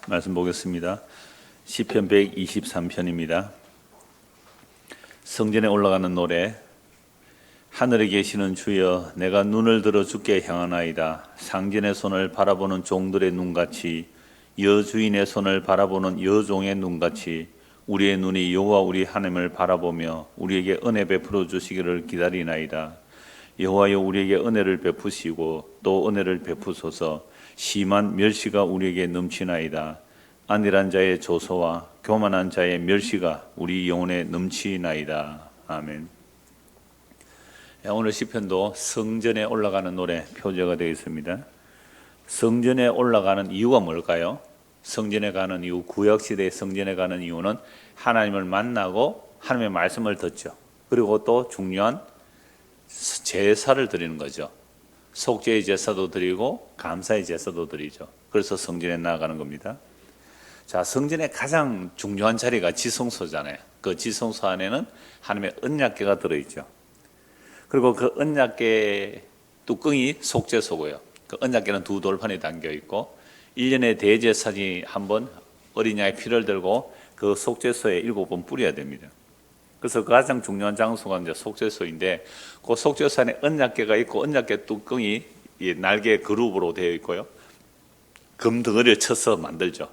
말씀 보겠습니다. 시편 123편입니다. 성전에 올라가는 노래. 하늘에 계시는 주여, 내가 눈을 들어 주께 향하나이다. 상전의 손을 바라보는 종들의 눈같이, 여주인의 손을 바라보는 여종의 눈같이 우리의 눈이 여호와 우리 하나님을 바라보며 우리에게 은혜 베풀어 주시기를 기다리나이다. 여호와여, 우리에게 은혜를 베푸시고 또 은혜를 베푸소서. 심한 멸시가 우리에게 넘치나이다. 안일한 자의 조소와 교만한 자의 멸시가 우리 영혼에 넘치나이다. 아멘. 오늘 시편도 성전에 올라가는 노래 표제가 되어 있습니다. 성전에 올라가는 이유가 뭘까요? 성전에 가는 이유, 구약시대의 성전에 가는 이유는 하나님을 만나고 하나님의 말씀을 듣죠. 그리고 또 중요한 제사를 드리는 거죠. 속죄의 제사도 드리고 감사의 제사도 드리죠. 그래서 성전에 나아가는 겁니다. 자, 성전의 가장 중요한 자리가 지성소잖아요. 그 지성소 안에는 하나님의 언약궤가 들어있죠. 그리고 그 언약궤 뚜껑이 속죄소고요. 그 언약궤는 두 돌판이 담겨 있고 1년에 대제사장이 한 번 어린 양의 피를 들고 그 속죄소에 7번 뿌려야 됩니다. 그래서 그 가장 중요한 장소가 이제 속죄소인데, 그 속죄소 안에 언약궤가 있고 언약궤 뚜껑이 날개 그룹으로 되어 있고요. 금 덩어리를 쳐서 만들죠.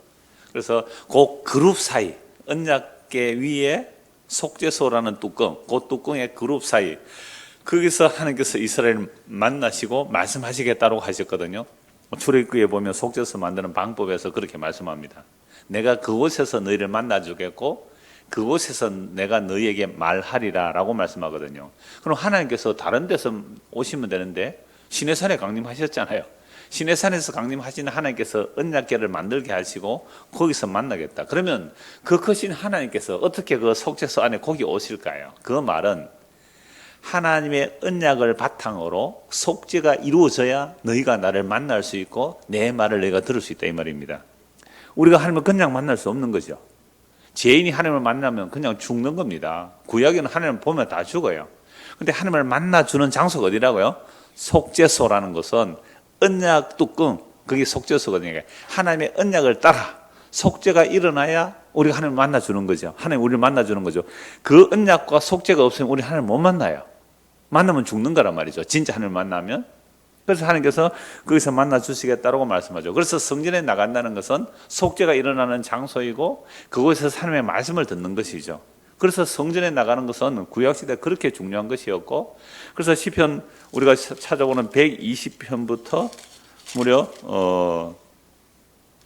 그래서 그 그룹 사이, 언약궤 위에 속죄소라는 뚜껑, 그 뚜껑의 그룹 사이, 거기서 하나님께서 이스라엘을 만나시고 말씀하시겠다고 하셨거든요. 출애굽기에 보면 속죄소 만드는 방법에서 그렇게 말씀합니다. 내가 그곳에서 너희를 만나주겠고 그곳에서 내가 너희에게 말하리라 라고 말씀하거든요. 그럼 하나님께서 다른 데서 오시면 되는데 시내산에 강림하셨잖아요. 시내산에서 강림하신 하나님께서 언약궤를 만들게 하시고 거기서 만나겠다. 그러면 그 크신 하나님께서 어떻게 그 속죄소 안에 거기 오실까요? 그 말은 하나님의 언약을 바탕으로 속죄가 이루어져야 너희가 나를 만날 수 있고 내 말을 너희가 들을 수 있다, 이 말입니다. 우리가 하나님을 그냥 만날 수 없는 거죠. 죄인이 하나님을 만나면 그냥 죽는 겁니다. 구약에는 하나님을 보면 다 죽어요. 근데 하나님을 만나주는 장소가 어디라고요? 속죄소라는 것은 언약 뚜껑, 그게 속죄소거든요. 하나님의 언약을 따라 속죄가 일어나야 우리가 하나님을 만나주는 거죠. 하나님 우리를 만나주는 거죠. 그 언약과 속죄가 없으면 우리 하나님을 못 만나요. 만나면 죽는 거란 말이죠. 진짜 하나님을 만나면. 그래서 하나님께서 거기서 만나주시겠다고 말씀하죠. 그래서 성전에 나간다는 것은 속죄가 일어나는 장소이고 그곳에서 하나님의 말씀을 듣는 것이죠. 그래서 성전에 나가는 것은 구약시대 그렇게 중요한 것이었고, 그래서 시편 우리가 찾아보는 120편부터 무려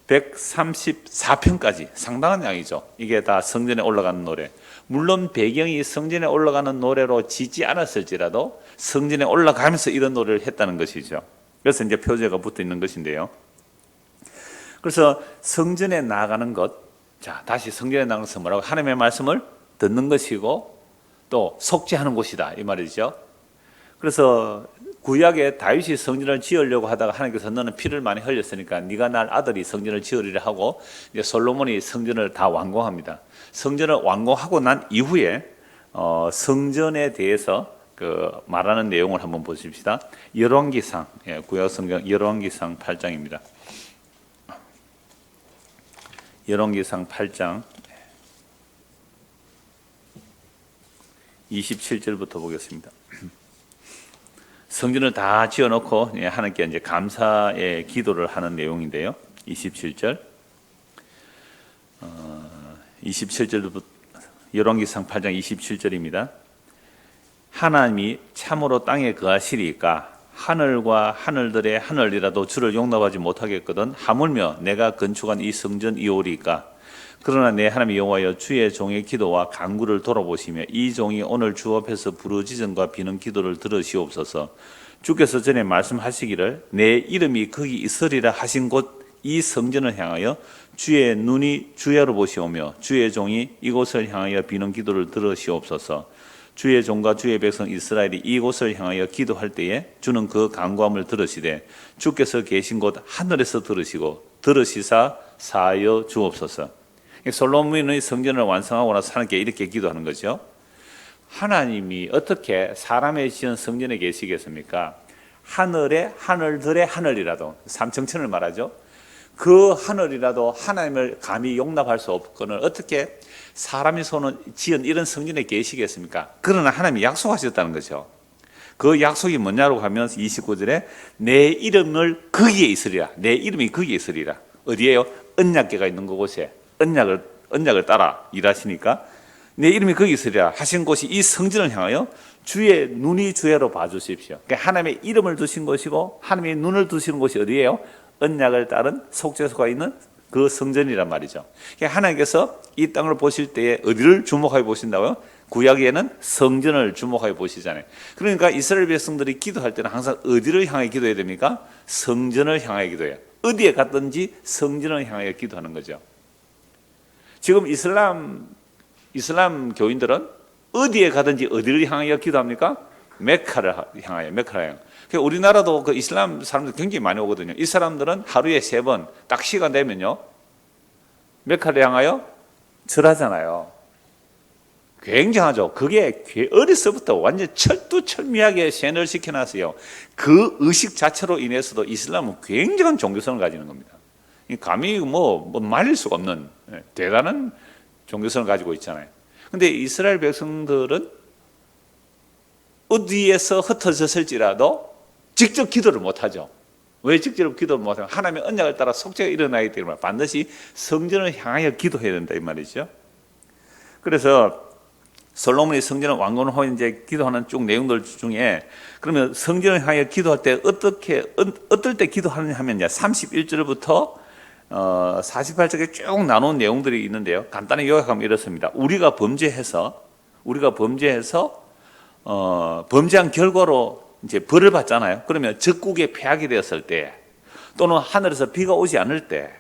134편까지 상당한 양이죠. 이게 다 성전에 올라가는 노래. 물론 배경이 성전에 올라가는 노래로 지지 않았을지라도 성전에 올라가면서 이런 노래를 했다는 것이죠. 그래서 이제 표제가 붙어 있는 것인데요. 그래서 성전에 나가는 것, 자, 다시 성전에 나가는 것은 뭐라고? 하나님의 말씀을 듣는 것이고 또 속죄하는 곳이다, 이 말이죠. 그래서 구약에 다윗이 성전을 지으려고 하다가 하나님께서 너는 피를 많이 흘렸으니까 네가 날 아들이 성전을 지으리라 하고 이제 솔로몬이 성전을 다 완공합니다. 성전을 완공하고 난 이후에 성전에 대해서 그 말하는 내용을 한번 보십시다. 열왕기상, 구약 성경 열왕기상 8장입니다. 열왕기상 8장 27절부터 보겠습니다. 성전을 다 지어놓고 하나님께 이제 감사의 기도를 하는 내용인데요. 27절, 27절부터 열왕기상 8장 27절입니다. 하나님이 참으로 땅에 거하시리까 하늘과 하늘들의 하늘이라도 주를 용납하지 못하겠거든 하물며 내가 건축한 이 성전 이오리까. 그러나 내 하나님 여호와여, 주의 종의 기도와 간구를 돌아보시며 이 종이 오늘 주 앞에서 부르짖음과 비는 기도를 들으시옵소서. 주께서 전에 말씀하시기를 내 이름이 거기 있으리라 하신 곳 이 성전을 향하여 주의 눈이 주야로 보시오며 주의 종이 이곳을 향하여 비는 기도를 들으시옵소서. 주의 종과 주의 백성 이스라엘이 이곳을 향하여 기도할 때에 주는 그 간구함을 들으시되 주께서 계신 곳 하늘에서 들으시고 들으시사 사하여 주옵소서. 솔로몬의 성전을 완성하고 나서 하나님께 이렇게 기도하는 거죠. 하나님이 어떻게 사람의 지은 성전에 계시겠습니까? 하늘에 하늘들의 하늘이라도, 삼층천을 말하죠. 그 하늘이라도 하나님을 감히 용납할 수 없거늘 어떻게 사람이 손은 지은 이런 성전에 계시겠습니까? 그러나 하나님이 약속하셨다는 거죠. 그 약속이 뭐냐고 하면 29절에 내 이름을 거기에 있으리라. 내 이름이 거기에 있으리라. 어디에요? 언약궤가 있는 그곳에 언약을 따라 일하시니까 내 이름이 거기 있으리라 하신 곳이 이 성전을 향하여 주의 눈이 주야로 봐주십시오. 그러니까 하나님의 이름을 두신 곳이고 하나님의 눈을 두시는 곳이 어디예요? 언약을 따른 속죄소가 있는 그 성전이란 말이죠. 그러니까 하나님께서 이 땅을 보실 때에 어디를 주목하여 보신다고요? 구약에는 성전을 주목하여 보시잖아요. 그러니까 이스라엘 백성들이 기도할 때는 항상 어디를 향해 기도해야 됩니까? 성전을 향하여 기도해요. 어디에 갔든지 성전을 향하여 기도하는 거죠. 지금 이슬람 교인들은 어디에 가든지 어디를 향하여 기도합니까? 메카를 향하여. 그러니까 우리나라도 그 이슬람 사람들 굉장히 많이 오거든요. 이 사람들은 하루에 3번 딱 시간 되면요 메카를 향하여 절하잖아요. 굉장하죠. 그게 어려서부터 완전 철두철미하게 세뇌를 시켜놨어요. 그 의식 자체로 인해서도 이슬람은 굉장한 종교성을 가지는 겁니다. 감히 뭐 말릴 수가 없는 대단한 종교성을 가지고 있잖아요. 근데 이스라엘 백성들은 어디에서 흩어졌을지라도 직접 기도를 못하죠. 왜 직접 기도를 못하면 하나님의 언약을 따라 속죄가 일어나기 때문에 반드시 성전을 향하여 기도해야 된다 이 말이죠. 그래서 솔로몬이 성전을 완공하고 이제 기도하는 쭉 내용들 중에 그러면 성전을 향하여 기도할 때 어떨 때 기도하느냐 하면 31절부터 48절에 쭉 나눈 내용들이 있는데요. 간단히 요약하면 이렇습니다. 우리가 범죄해서 범죄한 결과로 이제 벌을 받잖아요. 그러면 적국에 패하게 되었을 때, 또는 하늘에서 비가 오지 않을 때,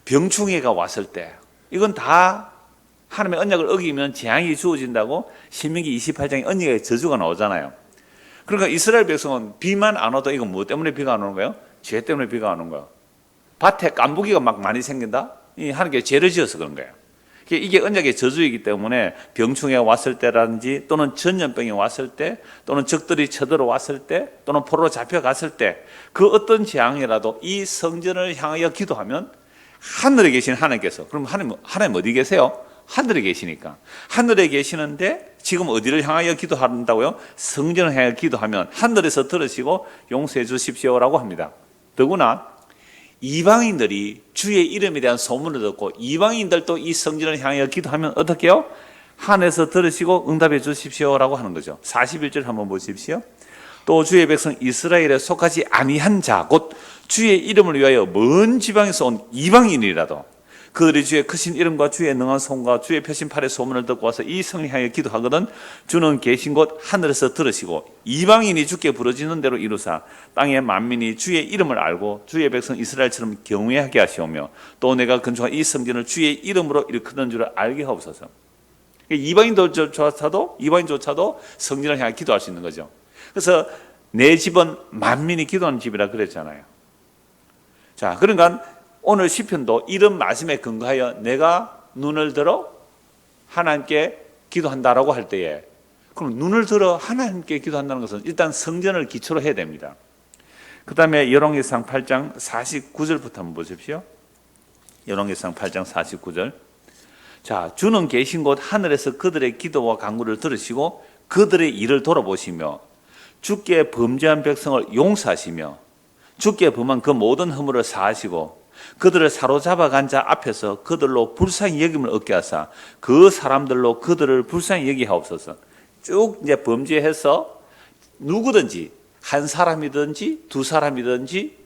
병충해가 왔을 때, 이건 다 하나님의 언약을 어기면 재앙이 주어진다고 신명기 28장에 언약의 저주가 나오잖아요. 그러니까 이스라엘 백성은 비만 안 와도 이건 뭐 때문에 비가 안 오는 거예요? 죄 때문에 비가 안 오는 거예요. 밭에 깐부기가 막 많이 생긴다? 하나님께 죄를 지어서 그런 거예요. 이게 언약의 저주이기 때문에 병충해가 왔을 때라든지 또는 전염병이 왔을 때 또는 적들이 쳐들어왔을 때 또는 포로로 잡혀갔을 때 그 어떤 재앙이라도 이 성전을 향하여 기도하면 하늘에 계신 하나님께서, 그럼 하나님 어디 계세요? 하늘에 계시니까. 하늘에 계시는데 지금 어디를 향하여 기도한다고요? 성전을 향하여 기도하면 하늘에서 들으시고 용서해 주십시오라고 합니다. 더구나 이방인들이 주의 이름에 대한 소문을 듣고 이방인들도 이 성전을 향하여 기도하면 어떻게 해요? 하늘에서 들으시고 응답해 주십시오라고 하는 거죠. 41절 한번 보십시오. 또 주의 백성 이스라엘에 속하지 아니한 자 곧 주의 이름을 위하여 먼 지방에서 온 이방인이라도 그들이 주의 크신 이름과 주의 능한 손과 주의 펴신 팔의 소문을 듣고 와서 이 성을 향해 기도하거든 주는 계신 곳 하늘에서 들으시고 이방인이 주께 부르짖는 대로 이루사 땅의 만민이 주의 이름을 알고 주의 백성 이스라엘처럼 경외하게 하시오며 또 내가 건축한 이 성전을 주의 이름으로 일컫는 줄을 알게 하옵소서. 이방인조차도 성전을 향해 기도할 수 있는 거죠. 그래서 내 집은 만민이 기도하는 집이라 그랬잖아요. 자, 그러니까 오늘 시편도 이런 말씀에 근거하여 내가 눈을 들어 하나님께 기도한다라고 할 때에, 그럼 눈을 들어 하나님께 기도한다는 것은 일단 성전을 기초로 해야 됩니다. 그 다음에 열왕기상 8장 49절부터 한번 보십시오. 열왕기상 8장 49절. 자, 주는 계신 곳 하늘에서 그들의 기도와 간구를 들으시고 그들의 일을 돌아보시며 주께 범죄한 백성을 용서하시며 주께 범한 그 모든 허물을 사하시고 그들을 사로잡아 간 자 앞에서 그들로 불쌍히 여김을 얻게 하사 그 사람들로 그들을 불쌍히 여기 하옵소서. 쭉 이제 범죄해서 누구든지 한 사람이든지 두 사람이든지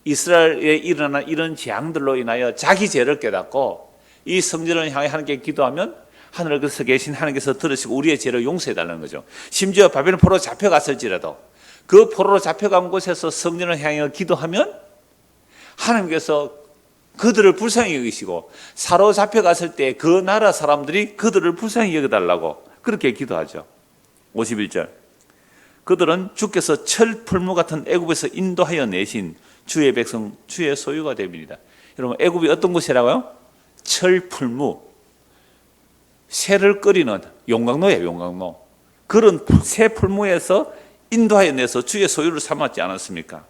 이스라엘에 일어난 이런 재앙들로 인하여 자기 죄를 깨닫고 이 성전을 향해 하나님께 기도하면 하늘에서 계신 하나님께서 들으시고 우리의 죄를 용서해 달라는 거죠. 심지어 바벨론 포로로 잡혀갔을지라도 그 포로로 잡혀간 곳에서 성전을 향해 기도하면 하나님께서 그들을 불쌍히 여기시고 사로잡혀 갔을 때 그 나라 사람들이 그들을 불쌍히 여겨달라고 그렇게 기도하죠. 51절. 그들은 주께서 철풀무 같은 애굽에서 인도하여 내신 주의 백성 주의 소유가 됩니다. 여러분, 애굽이 어떤 곳이라고요? 철풀무, 새를 끓이는 용광로예요. 용광로. 그런 새 풀무에서 인도하여 내서 주의 소유를 삼았지 않았습니까?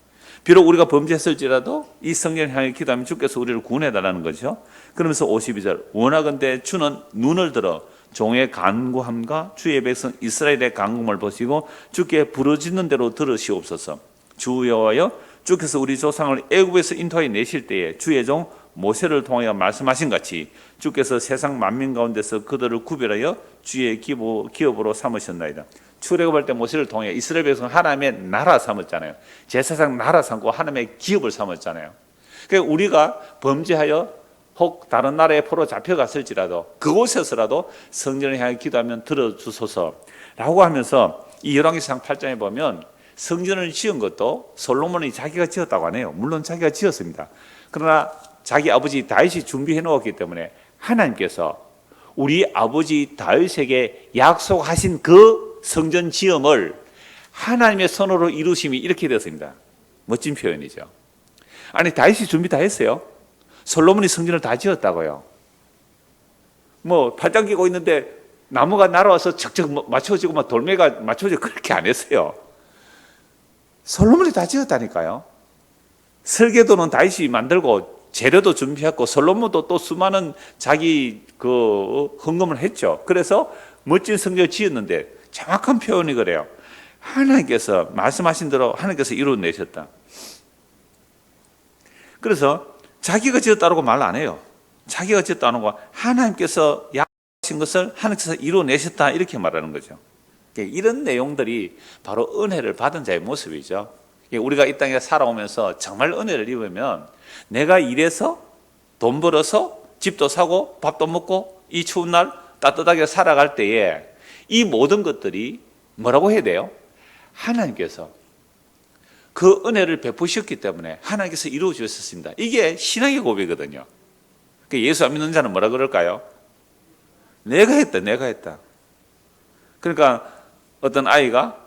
비록 우리가 범죄했을지라도 이 성전을 향해 기도하면 주께서 우리를 구원해달라는 거죠. 그러면서 52절 원하건대 주는 눈을 들어 종의 간구함과 주의 백성 이스라엘의 간구함을 보시고 주께 부르짖는 대로 들으시옵소서. 주 여호와여 주께서 우리 조상을 애굽에서 인도하여 내실 때에 주의 종 모세를 통하여 말씀하신 같이 주께서 세상 만민 가운데서 그들을 구별하여 주의 기업으로 삼으셨나이다. 출애굽할 때 모세를 통해 이스라엘 백성 하나님의 나라 삼았잖아요. 제사장 나라 삼고 하나님의 기업을 삼았잖아요. 그러니까 우리가 범죄하여 혹 다른 나라에 포로 잡혀갔을지라도 그곳에서라도 성전을 향해 기도하면 들어주소서라고 하면서 이 열왕기상 8장에 보면 성전을 지은 것도 솔로몬이 자기가 지었다고 하네요. 물론 자기가 지었습니다. 그러나 자기 아버지 다윗이 준비해 놓았기 때문에 하나님께서 우리 아버지 다윗에게 약속하신 그 성전 지음을 하나님의 손으로 이루심이 이렇게 되었습니다. 멋진 표현이죠. 아니 다윗이 준비 다 했어요. 솔로몬이 성전을 다 지었다고요. 뭐 팔짱 끼고 있는데 나무가 날아와서 척척 맞춰지고 막 돌멩이가 맞춰지고 그렇게 안 했어요. 솔로몬이 다 지었다니까요. 설계도는 다윗이 만들고 재료도 준비했고 솔로몬도 또 수많은 자기 그 헌금을 했죠. 그래서 멋진 성전을 지었는데 정확한 표현이 그래요. 하나님께서 말씀하신 대로 하나님께서 이루어내셨다. 그래서 자기가 지었다고 말 안 해요. 자기가 지었다는 거 하나님께서 약속하신 것을 하나님께서 이루어내셨다 이렇게 말하는 거죠. 이런 내용들이 바로 은혜를 받은 자의 모습이죠. 우리가 이 땅에 살아오면서 정말 은혜를 입으면 내가 일해서 돈 벌어서 집도 사고 밥도 먹고 이 추운 날 따뜻하게 살아갈 때에 이 모든 것들이 뭐라고 해야 돼요? 하나님께서 그 은혜를 베푸셨기 때문에 하나님께서 이루어 주셨습니다. 이게 신앙의 고백이거든요. 예수 안 믿는 자는 뭐라 그럴까요? 내가 했다, 내가 했다. 그러니까 어떤 아이가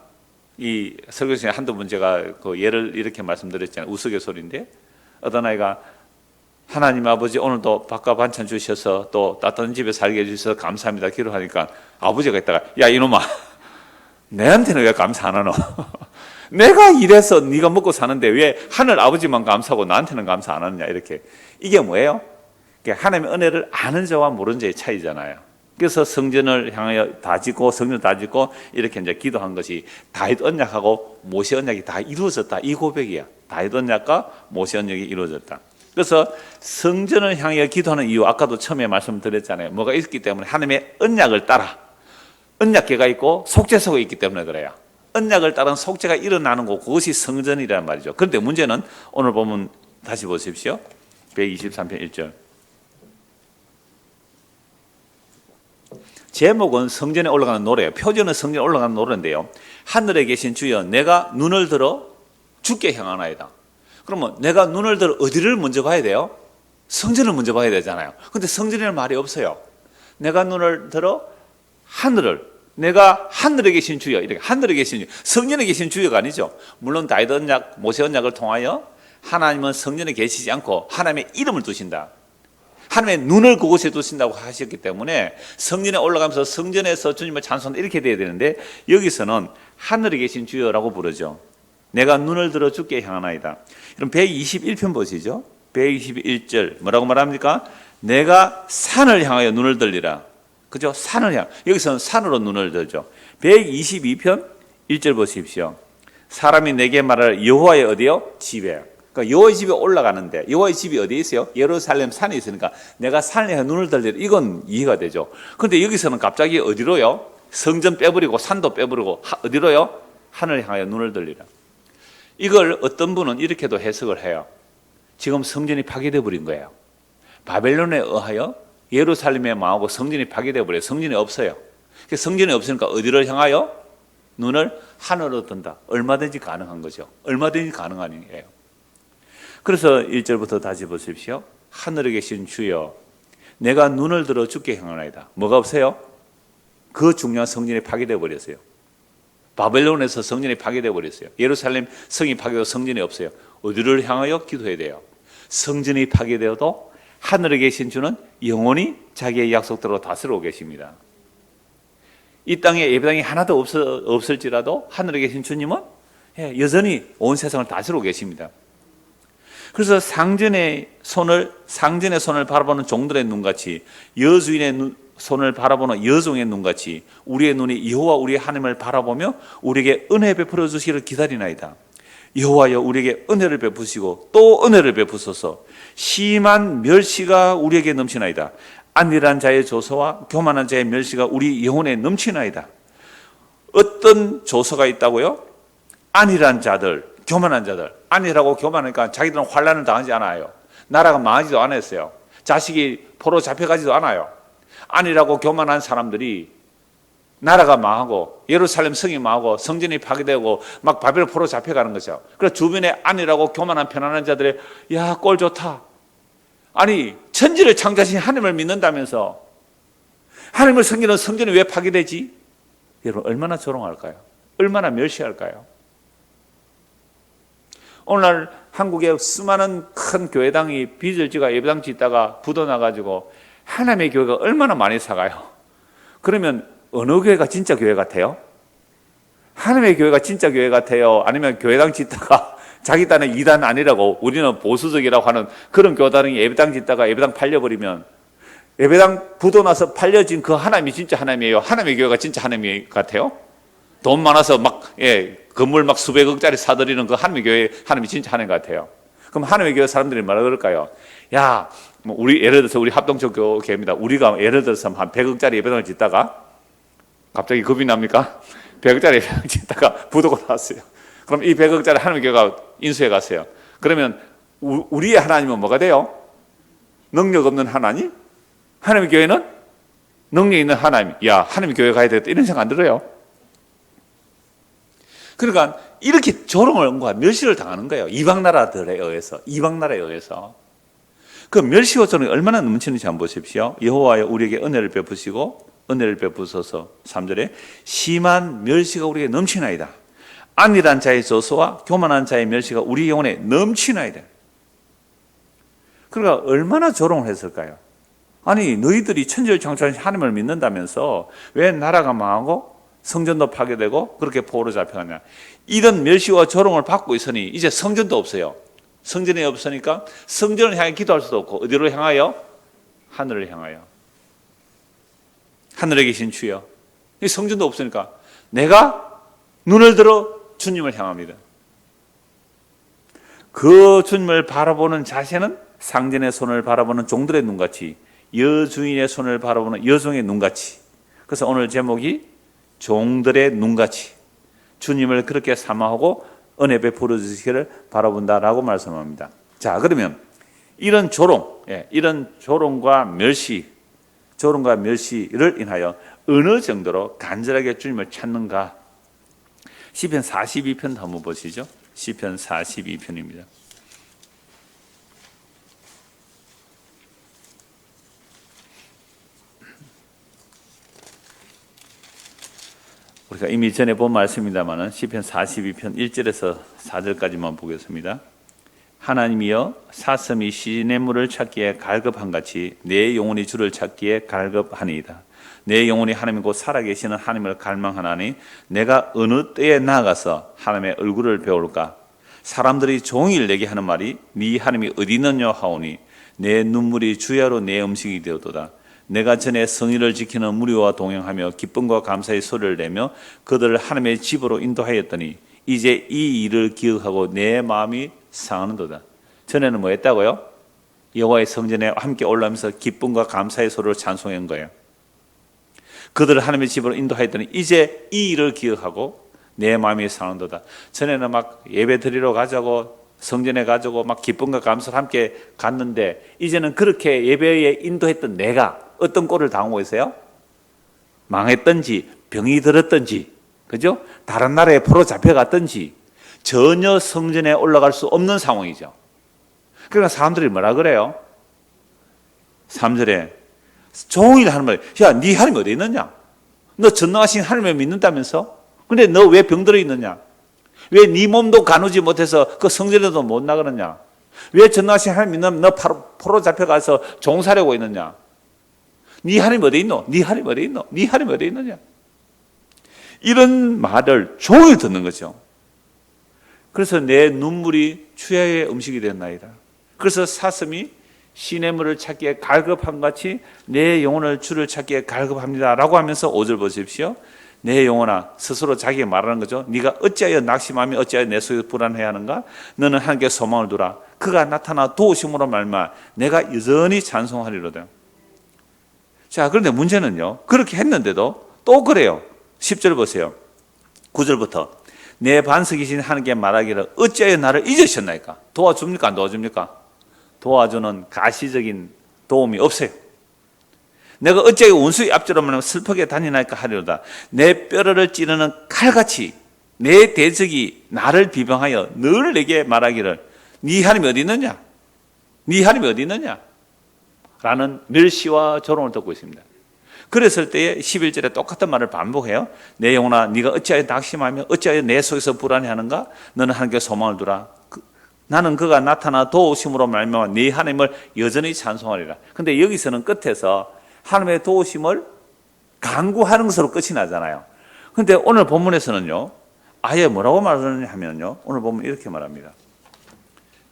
이 설교 중에 한두 번 제가 그 예를 이렇게 말씀드렸잖아요. 우스갯소리인데 어떤 아이가 하나님 아버지 오늘도 밥과 반찬 주셔서 또 따뜻한 집에 살게 해주셔서 감사합니다 기도하니까 아버지가 있다가 야 이놈아 내한테는 왜 감사 안 하노? 내가 일해서 네가 먹고 사는데 왜 하늘 아버지만 감사하고 나한테는 감사 안 하느냐 이렇게. 이게 뭐예요? 하나님의 은혜를 아는 자와 모르는 자의 차이잖아요. 그래서 성전을 향하여 다 짓고 성전을 다 짓고 이렇게 이제 기도한 것이 다윗 언약하고 모세 언약이 다 이루어졌다 이 고백이야. 다윗 언약과 모세 언약이 이루어졌다. 그래서 성전을 향하여 기도하는 이유 아까도 처음에 말씀드렸잖아요. 뭐가 있기 때문에 하나님의 언약을 따라 언약궤가 있고 속죄소가 있기 때문에 그래요. 언약을 따른 속죄가 일어나는 것 그것이 성전이라는 말이죠. 그런데 문제는 오늘 보면 다시 보십시오. 123편 1절 제목은 성전에 올라가는 노래예요. 표제는 성전에 올라가는 노래인데요. 하늘에 계신 주여 내가 눈을 들어 주께 향하나이다. 그러면 내가 눈을 들어 어디를 먼저 봐야 돼요? 성전을 먼저 봐야 되잖아요. 그런데 성전이라는 말이 없어요. 내가 눈을 들어 하늘을 내가 하늘에 계신 주여 이렇게 하늘에 계신 주여 성전에 계신 주여가 아니죠. 물론 다윗 언약 모세 언약을 통하여 하나님은 성전에 계시지 않고 하나님의 이름을 두신다. 하나님의 눈을 그곳에 두신다고 하셨기 때문에 성전에 올라가면서 성전에서 주님을 찬송한다 이렇게 돼야 되는데 여기서는 하늘에 계신 주여라고 부르죠. 내가 눈을 들어 주께 향하나이다. 그럼 121편 보시죠. 121절 뭐라고 말합니까? 내가 산을 향하여 눈을 들리라. 그죠? 산을 향. 여기서는 산으로 눈을 들죠. 122편 1절 보십시오. 사람이 내게 말할 여호와의 어디요? 집에. 그러니까 여호와의 집에 올라가는데 여호와의 집이 어디에 있어요? 예루살렘 산에 있으니까 내가 산을 향해 눈을 들리라. 이건 이해가 되죠. 그런데 여기서는 갑자기 어디로요? 성전 빼버리고 산도 빼버리고 어디로요? 하늘을 향하여 눈을 들리라. 이걸 어떤 분은 이렇게도 해석을 해요. 지금 성전이 파괴되어 버린 거예요. 바벨론에 의하여 예루살렘에 망하고 성전이 파괴되어 버려요. 성전이 없어요. 성전이 없으니까 어디를 향하여? 눈을 하늘로 든다. 얼마든지 가능한 거죠. 얼마든지 가능한 일이에요. 그래서 1절부터 다시 보십시오. 하늘에 계신 주여 내가 눈을 들어 주께 향하나이다. 뭐가 없어요? 그 중요한 성전이 파괴되어 버렸어요. 바벨론에서 성전이 파괴되어 버렸어요. 예루살렘 성이 파괴되어 성전이 없어요. 어디를 향하여 기도해야 돼요? 성전이 파괴되어도 하늘에 계신 주는 영원히 자기의 약속대로 다스리고 계십니다. 이 땅에 예배당이 하나도 없을지라도 하늘에 계신 주님은 여전히 온 세상을 다스리고 계십니다. 그래서 상전의 손을 바라보는 종들의 눈같이, 여주인의 손을 바라보는 여종의 눈같이 우리의 눈이 여호와 우리의 하나님을 바라보며 우리에게 은혜 베풀어 주시기를 기다리나이다. 여호와여 우리에게 은혜를 베푸시고 또 은혜를 베푸소서. 심한 멸시가 우리에게 넘치나이다. 안일한 자의 조소와 교만한 자의 멸시가 우리 영혼에 넘치나이다. 어떤 조소가 있다고요? 안일한 자들, 교만한 자들. 안일하고 교만하니까 자기들은 환난을 당하지 않아요. 나라가 망하지도 않았어요. 자식이 포로 잡혀가지도 않아요. 안일하고 교만한 사람들이 나라가 망하고 예루살렘 성이 망하고 성전이 파괴되고 막 바벨론 포로 잡혀가는 거죠. 그래서 주변에 안일하고 교만한 편안한 자들의 야, 꼴 좋다. 아니 천지를 창조하신 하나님을 믿는다면서 하나님을 섬기는 성전이 왜 파괴되지? 여러분 얼마나 조롱할까요? 얼마나 멸시할까요? 오늘날 한국에 수많은 큰 교회당이 빚을 지가 예배당 짓다가 부도나가지고 하나님의 교회가 얼마나 많이 사가요? 그러면 어느 교회가 진짜 교회 같아요? 하나님의 교회가 진짜 교회 같아요? 아니면 교회당 짓다가 자기 딴에 이단 아니라고 우리는 보수적이라고 하는 그런 교단이 예배당 짓다가 예배당 팔려버리면 예배당 부도나서 팔려진 그 하나님이 진짜 하나님이에요? 하나님의 교회가 진짜 하나님 같아요? 돈 많아서 건물 수백억짜리 사들이는 그 하나님의 교회 하나님이 진짜 하나님 같아요? 그럼 하나님의 교회 사람들이 뭐라 그럴까요? 야, 우리 예를 들어서 우리 합동적 교회입니다. 우리가 예를 들어서 한 100억짜리 예배당을 짓다가 갑자기 겁이 납니까? 100억짜리 예배당 짓다가 부도가 났어요. 그럼 이 100억짜리 하나님의 교회가 인수해 갔어요. 그러면 우리의 하나님은 뭐가 돼요? 능력 없는 하나님? 하나님의 교회는 능력 있는 하나님. 야, 하나님의 교회 가야 되겠다 이런 생각 안 들어요? 그러니까 이렇게 조롱과 멸시를 당하는 거예요. 이방 나라들에 의해서. 그 멸시와 조롱이 얼마나 넘치는지 한번 보십시오. 여호와여 우리에게 은혜를 베푸시고 은혜를 베푸소서. 3절에 심한 멸시가 우리에게 넘치나이다. 안일한 자의 조소와 교만한 자의 멸시가 우리 영혼에 넘치나이다. 그러니까 얼마나 조롱을 했을까요? 아니 너희들이 천지를 창조하신 하나님을 믿는다면서 왜 나라가 망하고 성전도 파괴되고 그렇게 포로로 잡혀가냐. 이런 멸시와 조롱을 받고 있으니 이제 성전도 없어요. 성전이 없으니까 성전을 향해 기도할 수도 없고 어디로 향하여? 하늘을 향하여. 하늘에 계신 주여. 이 성전도 없으니까 내가 눈을 들어 주님을 향합니다. 그 주님을 바라보는 자세는 상전의 손을 바라보는 종들의 눈같이 여주인의 손을 바라보는 여종의 눈같이. 그래서 오늘 제목이 종들의 눈같이 주님을 그렇게 삼아하고 은혜 베풀어 주시기를 바라본다라고 말씀합니다. 자, 그러면 이런 조롱, 이런 조롱과 멸시를 인하여 어느 정도로 간절하게 주님을 찾는가? 시편 42편 한번 보시죠. 시편 42편입니다. 우리가 이미 전에 본 말씀입니다만 시편 42편 1절에서 4절까지만 보겠습니다. 하나님이여 사슴이 시냇물을 찾기에 갈급한같이 내 영혼이 주를 찾기에 갈급하니이다. 내 영혼이 하나님 곧 살아계시는 하나님을 갈망하나니 내가 어느 때에 나아가서 하나님의 얼굴을 배울까? 사람들이 종일 내게 하는 말이 네 하나님이 어디 있느냐 하오니 내 눈물이 주야로 내 음식이 되었도다. 내가 전에 성의를 지키는 무리와 동행하며 기쁨과 감사의 소리를 내며 그들을 하나님의 집으로 인도하였더니 이제 이 일을 기억하고 내 마음이 상하는도다. 전에는 뭐 했다고요? 여호와의 성전에 함께 올라오면서 기쁨과 감사의 소리를 찬송한 거예요. 그들을 하나님의 집으로 인도하였더니 이제 이 일을 기억하고 내 마음이 상하는도다. 전에는 막 예배 드리러 가자고 성전에 가지고 막 기쁨과 감사를 함께 갔는데 이제는 그렇게 예배에 인도했던 내가 어떤 꼴을 당하고 있어요? 망했던지 병이 들었던지 그죠? 다른 나라에 포로 잡혀갔던지 전혀 성전에 올라갈 수 없는 상황이죠. 그러니까 사람들이 뭐라 그래요? 3절에 종일 하는 말, 야, 네 하나님 어디 있느냐? 너 전능하신 하나님을 믿는다면서? 근데 너 왜 병들어 있느냐? 왜 네 몸도 가누지 못해서 그 성전에도 못 나가느냐? 왜 전능하신 하나님 믿는 너 포로 잡혀가서 종살이하고 있느냐? 네 하나님 어디 있노? 네 하나님 어디 있노? 네 하나님 어디 있느냐? 이런 말을 종일 듣는 거죠. 그래서 내 눈물이 추야의 음식이 됐나이다. 그래서 사슴이 시냇물을 찾기에 갈급함 같이 내 영혼을 주를 찾기에 갈급합니다 라고 하면서 5절 보십시오. 내 영혼아, 스스로 자기가 말하는 거죠. 네가 어찌하여 낙심하며 어찌하여 내 속에서 불안해하는가? 너는 하나님께 소망을 두라. 그가 나타나 도우심으로 말미암아 내가 여전히 찬송하리로다. 자, 그런데 문제는요, 그렇게 했는데도 또 그래요. 10절 보세요. 9절부터 내 반석이신 하나님께 말하기를 어찌하여 나를 잊으셨나이까? 도와줍니까? 안 도와줍니까? 도와주는 가시적인 도움이 없어요. 내가 어찌하여 원수의 앞뒤로 말하면 슬프게 다니나이까 하리로다. 내 뼈를 찌르는 칼같이 내 대적이 나를 비방하여 늘 내게 말하기를 네 하나님이 어디 있느냐? 네 하나님이 어디 있느냐? 라는 멸시와 조롱을 듣고 있습니다. 그랬을 때에 11절에 똑같은 말을 반복해요. 내 영혼아, 네가 어찌하여 낙심하며 어찌하여 내 속에서 불안해하는가? 너는 하나님께 소망을 두라. 나는 그가 나타나 도우심으로 말미암아 네 하나님을 여전히 찬송하리라. 근데 여기서는 끝에서 하나님의 도우심을 간구하는 것으로 끝이 나잖아요. 근데 오늘 본문에서는요, 아예 뭐라고 말하느냐 하면요, 오늘 보면 이렇게 말합니다.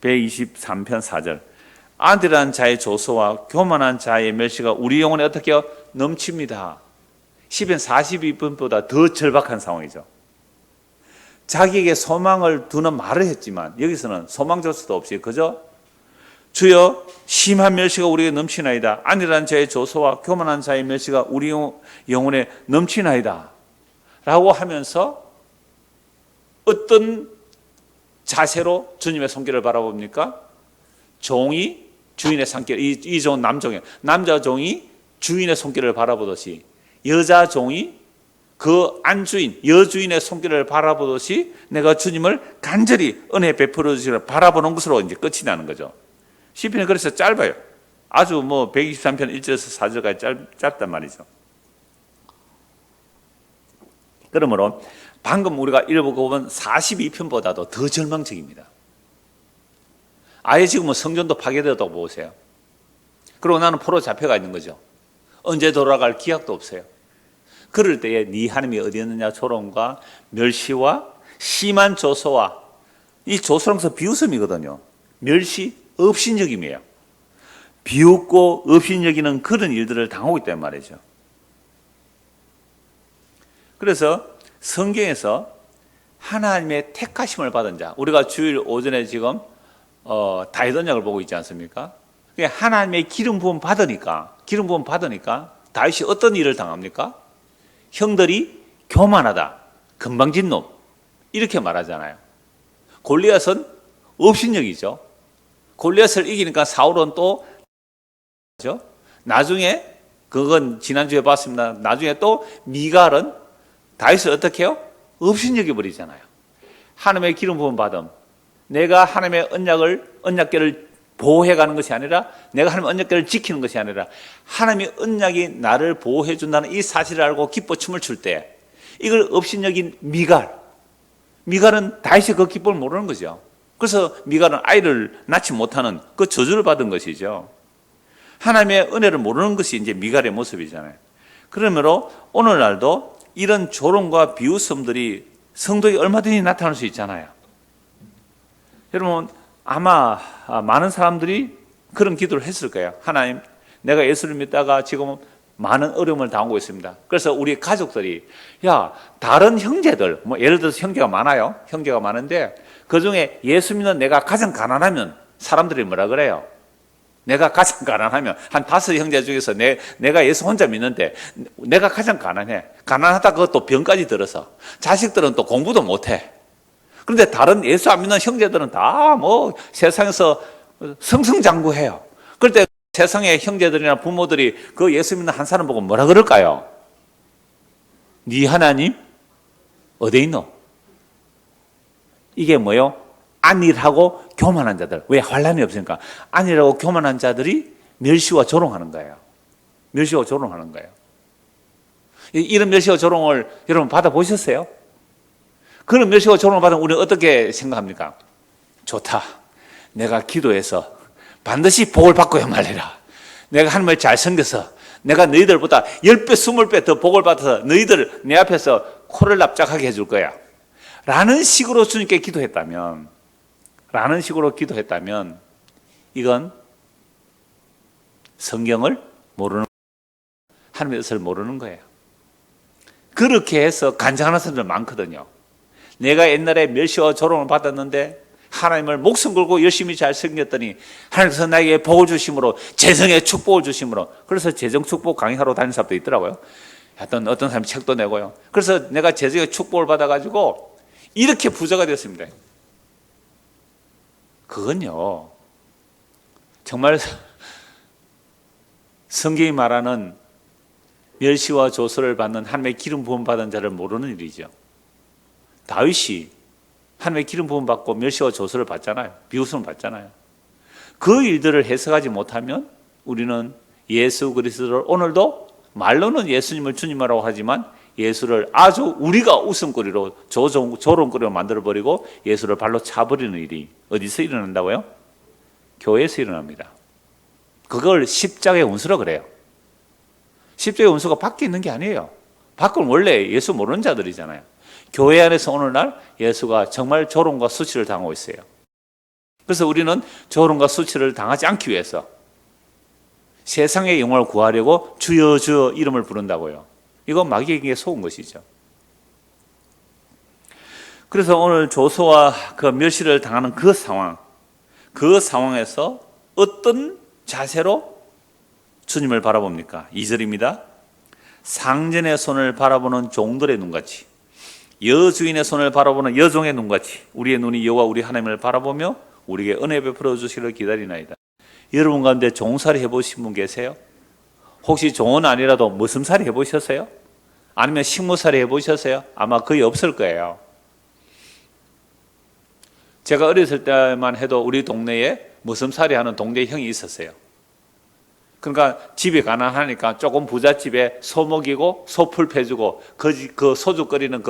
123편 4절. 안디란 자의 조소와 교만한 자의 멸시가 우리 영혼에 어떻게 해요? 넘칩니다. 시편 42편보다 더 절박한 상황이죠. 자기에게 소망을 두는 말을 했지만 여기서는 소망조차도 없이 그저 주여 심한 멸시가 우리에게 넘치나이다. 안디란 자의 조소와 교만한 자의 멸시가 우리 영혼에 넘치나이다 라고 하면서 어떤 자세로 주님의 손길을 바라봅니까? 종이 주인의 손길, 이 종은 남종이에요. 남자 종이 주인의 손길을 바라보듯이 여자 종이 그 안주인, 여주인의 손길을 바라보듯이 내가 주님을 간절히 은혜 베풀어 주시기를 바라보는 것으로 이제 끝이 나는 거죠. 시편이 그래서 짧아요. 아주 123편 1절에서 4절까지 짧단 말이죠. 그러므로 방금 우리가 읽어보면 42편보다도 더 절망적입니다. 아예 지금은 성전도 파괴되었다고 보세요. 그리고 나는 포로 잡혀가 있는 거죠. 언제 돌아갈 기약도 없어요. 그럴 때에 네 하나님이 어디였느냐 조롱과 멸시와 심한 조소와 이 조소랑서 비웃음이거든요. 멸시, 업신여김이에요. 비웃고 업신여기는 그런 일들을 당하고 있단 말이죠. 그래서 성경에서 하나님의 택하심을 받은 자, 우리가 주일 오전에 지금 다윗 언약을 보고 있지 않습니까? 하나님의 기름 부음 받으니까 다윗이 어떤 일을 당합니까? 형들이 교만하다, 건방진 놈 이렇게 말하잖아요. 골리앗은 업신여기죠. 골리앗을 이기니까 사울은 또 나중에 그건 지난주에 봤습니다. 나중에 또 미갈은 다윗을 어떻게 해요? 업신여겨 버리잖아요. 하나님의 기름 부음 받음, 내가 하나님의 언약궤를 보호해가는 것이 아니라 내가 하나님의 언약궤를 지키는 것이 아니라 하나님의 언약이 나를 보호해 준다는 이 사실을 알고 기뻐 춤을 출 때 이걸 업신여긴 미갈은 다윗의 그 기쁨을 모르는 거죠. 그래서 미갈은 아이를 낳지 못하는 그 저주를 받은 것이죠. 하나님의 은혜를 모르는 것이 이제 미갈의 모습이잖아요. 그러므로 오늘날도 이런 조롱과 비웃음들이 성도에 얼마든지 나타날 수 있잖아요. 여러분 아마 많은 사람들이 그런 기도를 했을 거예요. 하나님, 내가 예수를 믿다가 지금 많은 어려움을 당하고 있습니다. 그래서 우리 가족들이 다른 형제들, 예를 들어서 형제가 많아요. 형제가 많은데 그중에 예수 믿는 내가 가장 가난하면 사람들이 뭐라 그래요? 내가 가장 가난하면 한 5형제 중에서 내가 예수 혼자 믿는데 내가 가장 가난해. 가난하다 그것도 병까지 들어서 자식들은 또 공부도 못해. 그런데 다른 예수 안 믿는 형제들은 다 세상에서 승승장구해요. 그럴 때 세상의 형제들이나 부모들이 그 예수 믿는 한 사람 보고 뭐라 그럴까요? 네 하나님 어디 있노? 이게 뭐요? 안일하고 교만한 자들. 왜? 환란이 없으니까. 안일하고 교만한 자들이 멸시와 조롱하는 거예요. 멸시와 조롱하는 거예요. 이런 멸시와 조롱을 여러분 받아보셨어요? 그런 멸시와 조롱을 받으면 우리는 어떻게 생각합니까? 좋다. 내가 기도해서 반드시 복을 받고야 말리라. 내가 하나님을 잘 섬겨서 내가 너희들보다 10배, 20배 더 복을 받아서 너희들 내 앞에서 코를 납작하게 해줄 거야. 라는 식으로 주님께 기도했다면 이건 성경을 모르는, 하나님의 뜻을 모르는 거예요. 그렇게 해서 간장하는 사람들 많거든요. 내가 옛날에 멸시와 조롱을 받았는데 하나님을 목숨 걸고 열심히 잘 섬겼더니 하나님께서 나에게 복을 주심으로, 재성의 축복을 주심으로. 그래서 재정 축복 강의하러 다니는 사람도 있더라고요. 어떤 사람이 책도 내고요. 그래서 내가 재정의 축복을 받아가지고 이렇게 부자가 되었습니다. 그건요, 정말 성경이 말하는 멸시와 조소를 받는 하나님의 기름 부음 받은 자를 모르는 일이죠. 다윗이 하나님의 기름 부음 받고 멸시와 조소를 받잖아요. 비웃음을 받잖아요. 그 일들을 해석하지 못하면 우리는 예수 그리스도를 오늘도 말로는 예수님을 주님이라고 하지만 예수를 아주 우리가 웃음거리로 조롱거리로 만들어버리고 예수를 발로 차버리는 일이 어디서 일어난다고요? 교회에서 일어납니다. 그걸 십자가의 운수라 그래요. 십자가의 운수가 밖에 있는 게 아니에요. 밖은 원래 예수 모르는 자들이잖아요. 교회 안에서 오늘날 예수가 정말 조롱과 수치를 당하고 있어요. 그래서 우리는 조롱과 수치를 당하지 않기 위해서 세상의 영광을 구하려고 주여 주여 이름을 부른다고요. 이건 마귀에게 속은 것이죠. 그래서 오늘 조소와 그 멸시를 당하는 그 상황에서 어떤 자세로 주님을 바라봅니까? 2절입니다. 상전의 손을 바라보는 종들의 눈같이, 여주인의 손을 바라보는 여종의 눈같이 우리의 눈이 여호와 우리 하나님을 바라보며 우리에게 은혜 베풀어 주시기를 기다리나이다. 여러분 가운데 종살이 해보신 분 계세요? 혹시 종은 아니라도 머슴살이 해보셨어요? 아니면 식무살이 해보셨어요? 아마 거의 없을 거예요. 제가 어렸을 때만 해도 우리 동네에 머슴살이 하는 동네 형이 있었어요. 그러니까 집이 가난하니까 조금 부잣집에 소 먹이고 소풀 패주고 그 소주 끓이는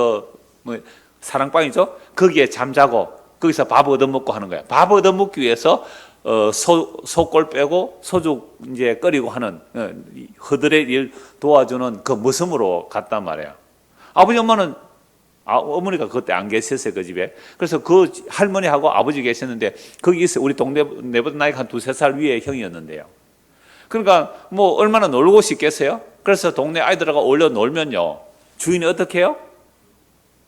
사랑방이죠? 거기에 잠자고 거기서 밥 얻어먹고 하는 거예요. 밥 얻어먹기 위해서 소골 빼고 소주 이제 끓이고 하는 허들의 일 도와주는 그 머슴으로 갔단 말이에요. 아버지 엄마는 어머니가 그때 안 계셨어요, 그 집에. 그래서 그 할머니하고 아버지 계셨는데 거기 있어요. 우리 동네 내보다 나이가 한 2-3살 위에 형이었는데요. 그러니까 뭐 얼마나 놀고 싶겠어요? 그래서 동네 아이들하고 어울려 놀면요, 주인이 어떻게 해요?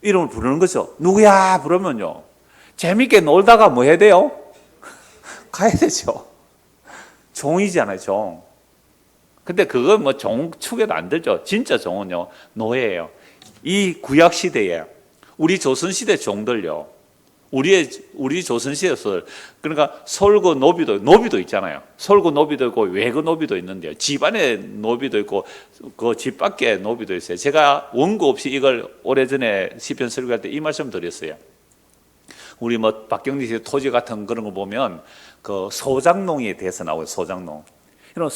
이름을 부르는 거죠. 누구야? 부르면요, 재밌게 놀다가 뭐 해야 돼요? 가야 되죠. 종이잖아요, 종. 근데 그건 뭐 종 축에도 안 들죠. 진짜 종은요, 노예예요. 이 구약 시대에 우리 조선 시대 종들요, 우리 조선 시대에서, 그러니까 솔고 노비도 있잖아요. 솔고 노비도 있고 외거 노비도 있는데요. 집 안에 노비도 있고 그 집 밖에 노비도 있어요. 제가 원고 없이 이걸 오래전에 시편 설교할 때 이 말씀 드렸어요. 우리 뭐 박경리 씨 토지 같은 그런 거 보면 그 소작농에 대해서 나오죠. 소작농. 이런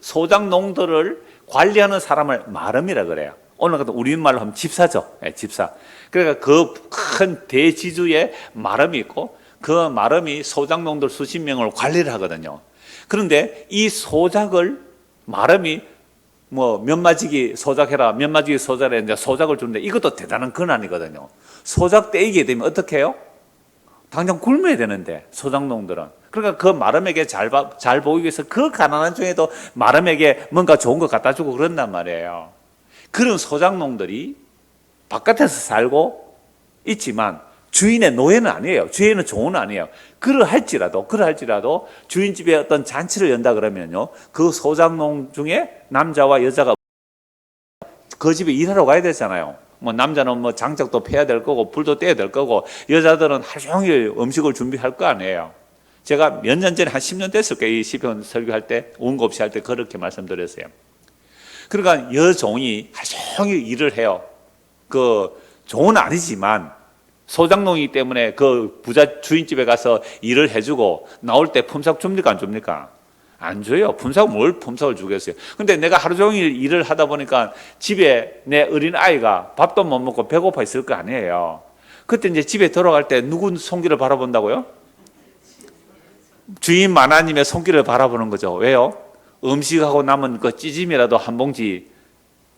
소작농들을 관리하는 사람을 마름이라 그래요. 오늘 같은 우리말로 하면 집사죠. 네, 집사. 그러니까 그 큰 대지주에 마름이 있고 그 마름이 소작농들 수십 명을 관리를 하거든요. 그런데 이 소작을 마름이 뭐 몇마지기 소작해라, 몇마지기 소작해라, 이제 소작을 주는데 이것도 대단한 권한이거든요. 소작 떼이게 되면 어떻게 해요? 당장 굶어야 되는데, 소작농들은. 그러니까 그 마름에게 잘 보이기 위해서 그 가난한 중에도 마름에게 뭔가 좋은 거 갖다 주고 그런단 말이에요. 그런 소작농들이 바깥에서 살고 있지만 주인의 노예는 아니에요. 주인은 종은 아니에요. 그러할지라도 주인 집에 어떤 잔치를 연다 그러면요, 그 소작농 중에 남자와 여자가 그 집에 일하러 가야 되잖아요. 뭐 남자는 뭐 장작도 패야 될 거고 불도 떼야 될 거고 여자들은 하루 종일 음식을 준비할 거 아니에요. 제가 몇 년 전에 한 10년 됐을 거예요. 이 시편 설교할 때, 원고 없이 할 때 그렇게 말씀드렸어요. 그러니까 여종이 하루 종일 일을 해요. 그 종은 아니지만 소작농이기 때문에 그 부자 주인집에 가서 일을 해주고 나올 때 품삯 줍니까 안 줍니까? 안 줘요. 품삯을 주겠어요. 근데 내가 하루 종일 일을 하다 보니까 집에 내 어린 아이가 밥도 못 먹고 배고파 있을 거 아니에요. 그때 이제 집에 들어갈 때 누구 손길을 바라본다고요? 주인 마나님의 손길을 바라보는 거죠. 왜요? 음식하고 남은 그 찌짐이라도 한 봉지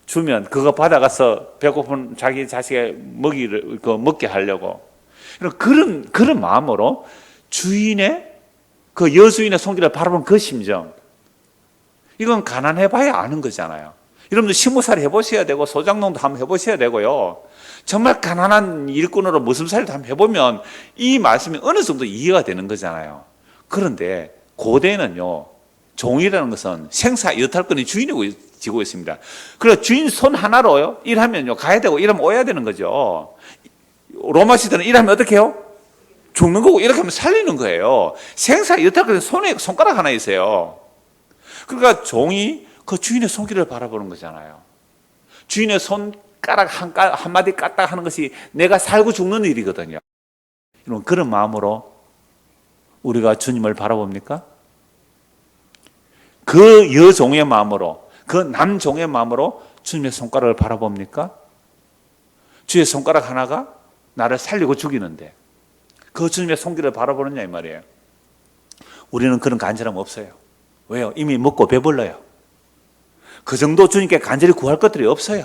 주면 그거 받아가서 배고픈 자기 자식의 먹게 하려고. 그런 마음으로 주인의 그 여주인의 손길을 바라보는 그 심정. 이건 가난해봐야 아는 거잖아요. 여러분들 시무살이 해보셔야 되고 소장농도 한번 해보셔야 되고요. 정말 가난한 일꾼으로 무슴살이도 한번 해보면 이 말씀이 어느 정도 이해가 되는 거잖아요. 그런데 고대에는요, 종이라는 것은 생사 여탈권이 주인이 지고 있습니다. 그래서 주인 손 하나로요, 일하면요, 가야 되고 일하면 오야 되는 거죠. 로마 시대는 일하면 어떻게 해요? 죽는 거고 이렇게 하면 살리는 거예요. 생사 여탈권이 손에 손가락 하나 있어요. 그러니까 종이 그 주인의 손길을 바라보는 거잖아요. 주인의 손가락 한마디 까딱 하는 것이 내가 살고 죽는 일이거든요. 여러분, 그런 마음으로 우리가 주님을 바라봅니까? 그 여종의 마음으로, 그 남종의 마음으로 주님의 손가락을 바라봅니까? 주의 손가락 하나가 나를 살리고 죽이는데 그 주님의 손길을 바라보느냐 이 말이에요. 우리는 그런 간절함 없어요. 왜요? 이미 먹고 배불러요. 그 정도 주님께 간절히 구할 것들이 없어요.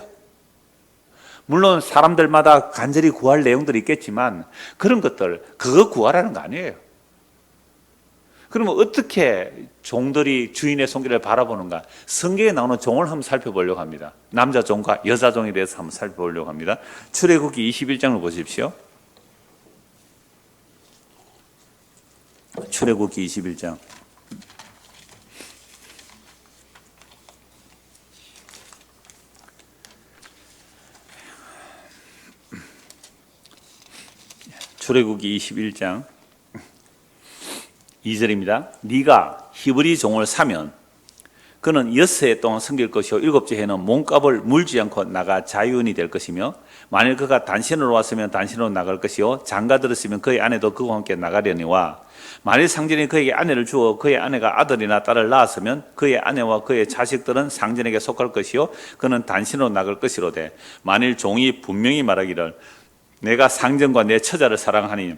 물론 사람들마다 간절히 구할 내용들이 있겠지만 그런 것들, 그거 구하라는 거 아니에요. 그러면 어떻게 종들이 주인의 손길을 바라보는가? 성경에 나오는 종을 한번 살펴보려고 합니다. 남자 종과 여자 종에 대해서 한번 살펴보려고 합니다. 출애굽기 21장을 보십시오. 출애굽기 21장. 출애굽기 21장 2절입니다. 네가 히브리 종을 사면 그는 6해 동안 섬길 것이요 7째 해는 몸값을 물지 않고 나가 자유인이 될 것이며 만일 그가 단신으로 왔으면 단신으로 나갈 것이요 장가 들었으면 그의 아내도 그와 함께 나가려니와 만일 상전이 그에게 아내를 주어 그의 아내가 아들이나 딸을 낳았으면 그의 아내와 그의 자식들은 상전에게 속할 것이요 그는 단신으로 나갈 것이로되 만일 종이 분명히 말하기를 내가 상전과 내 처자를 사랑하니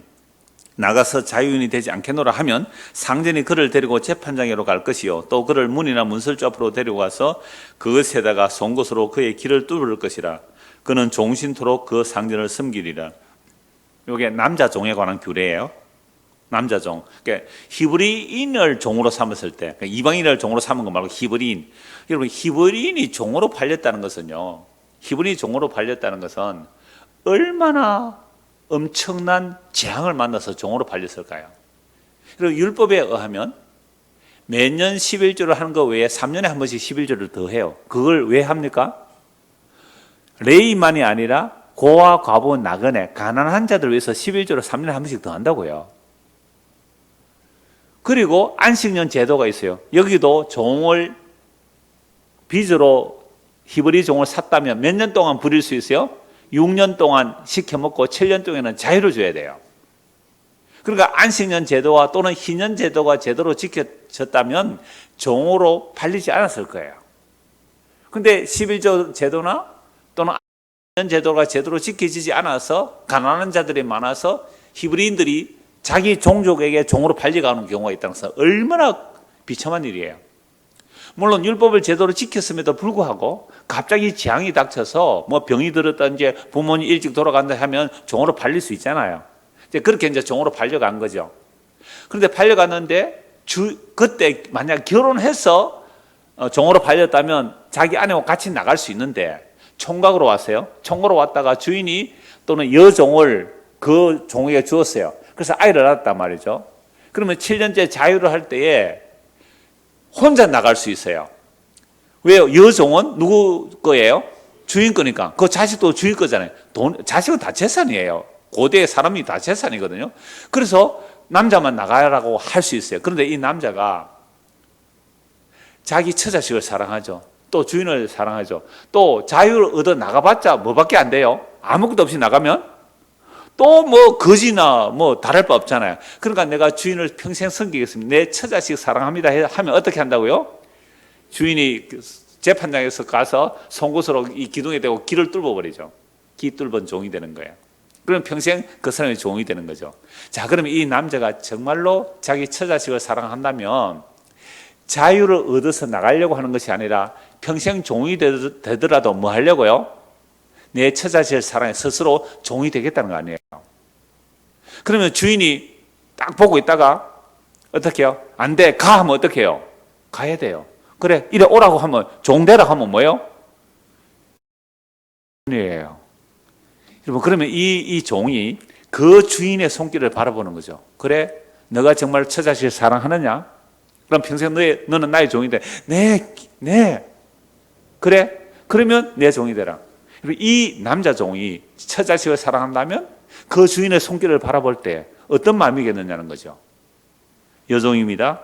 나가서 자유인이 되지 않겠노라 하면 상전이 그를 데리고 재판장으로 갈 것이요 또 그를 문이나 문설주 앞으로 데리고 가서 그것에다가 송곳으로 그의 길을 뚫을 것이라. 그는 종신토록 그 상전을 섬기리라. 이게 남자 종에 관한 규례예요. 남자 종. 그러니까 히브리인을 종으로 삼았을 때, 그러니까 이방인을 종으로 삼은 거 말고 히브리인. 여러분, 히브리인이 종으로 팔렸다는 것은요, 히브리인이 종으로 팔렸다는 것은 얼마나 엄청난 재앙을 만나서 종으로 팔렸을까요? 그리고 율법에 의하면 매년 11조를 하는 것 외에 3년에 한 번씩 11조를 더 해요. 그걸 왜 합니까? 레위만이 아니라 고아, 과부, 나그네, 가난한 자들을 위해서 11조를 3년에 한 번씩 더 한다고요. 그리고 안식년 제도가 있어요. 여기도 종을 빚으로 히브리 종을 샀다면 몇 년 동안 부릴 수 있어요? 6년 동안 시켜먹고 7년 동안은 자유를 줘야 돼요. 그러니까 안식년 제도와 또는 희년 제도가 제대로 지켜졌다면 종으로 팔리지 않았을 거예요. 근데 11조 제도나 또는 안식년 제도가 제대로 지켜지지 않아서 가난한 자들이 많아서 히브리인들이 자기 종족에게 종으로 팔려가는 경우가 있다는 것은 얼마나 비참한 일이에요. 물론 율법을 제대로 지켰음에도 불구하고 갑자기 재앙이 닥쳐서 뭐 병이 들었다든지 부모님 일찍 돌아간다 하면 종으로 팔릴 수 있잖아요. 그렇게 이제 종으로 팔려간 거죠. 그런데 팔려갔는데 그때 만약 결혼해서 종으로 팔렸다면 자기 아내와 같이 나갈 수 있는데 총각으로 왔어요. 총각으로 왔다가 주인이 또는 여종을 그 종에게 주었어요. 그래서 아이를 낳았단 말이죠. 그러면 7년째 자유를 할 때에 혼자 나갈 수 있어요. 왜요? 여종은 누구 거예요? 주인 거니까. 그 자식도 주인 거잖아요. 자식은 다 재산이에요. 고대의 사람이 다 재산이거든요. 그래서 남자만 나가라고 할 수 있어요. 그런데 이 남자가 자기 처자식을 사랑하죠. 또 주인을 사랑하죠. 또 자유를 얻어 나가봤자 뭐밖에 안 돼요. 아무것도 없이 나가면 또 뭐 거지나 뭐 다를 바 없잖아요. 그러니까 내가 주인을 평생 섬기겠습니다. 내 처자식 사랑합니다 하면 어떻게 한다고요? 주인이 재판장에서 가서 송곳으로 이 기둥에 대고 길을 뚫어버리죠. 기 뚫은 종이 되는 거예요. 그럼 평생 그 사람이 종이 되는 거죠. 자, 그러면 이 남자가 정말로 자기 처자식을 사랑한다면 자유를 얻어서 나가려고 하는 것이 아니라 평생 종이 되더라도 뭐 하려고요? 내 처자식을 사랑해 스스로 종이 되겠다는 거 아니에요. 그러면 주인이 딱 보고 있다가 어떻게 해요? 안 돼. 가 하면 어떻게 해요? 가야 돼요. 그래, 이래 오라고 하면, 종 되라 하면 뭐예요? 이에요. 여러분, 그러면 이 종이 그 주인의 손길을 바라보는 거죠. 그래, 너가 정말 처자식을 사랑하느냐? 그럼 평생 너는 나의 종인데, 네. 그래, 그러면 내 종이 되라. 이 남자 종이 처자식을 사랑한다면 그 주인의 손길을 바라볼 때 어떤 마음이겠느냐는 거죠. 여종입니다.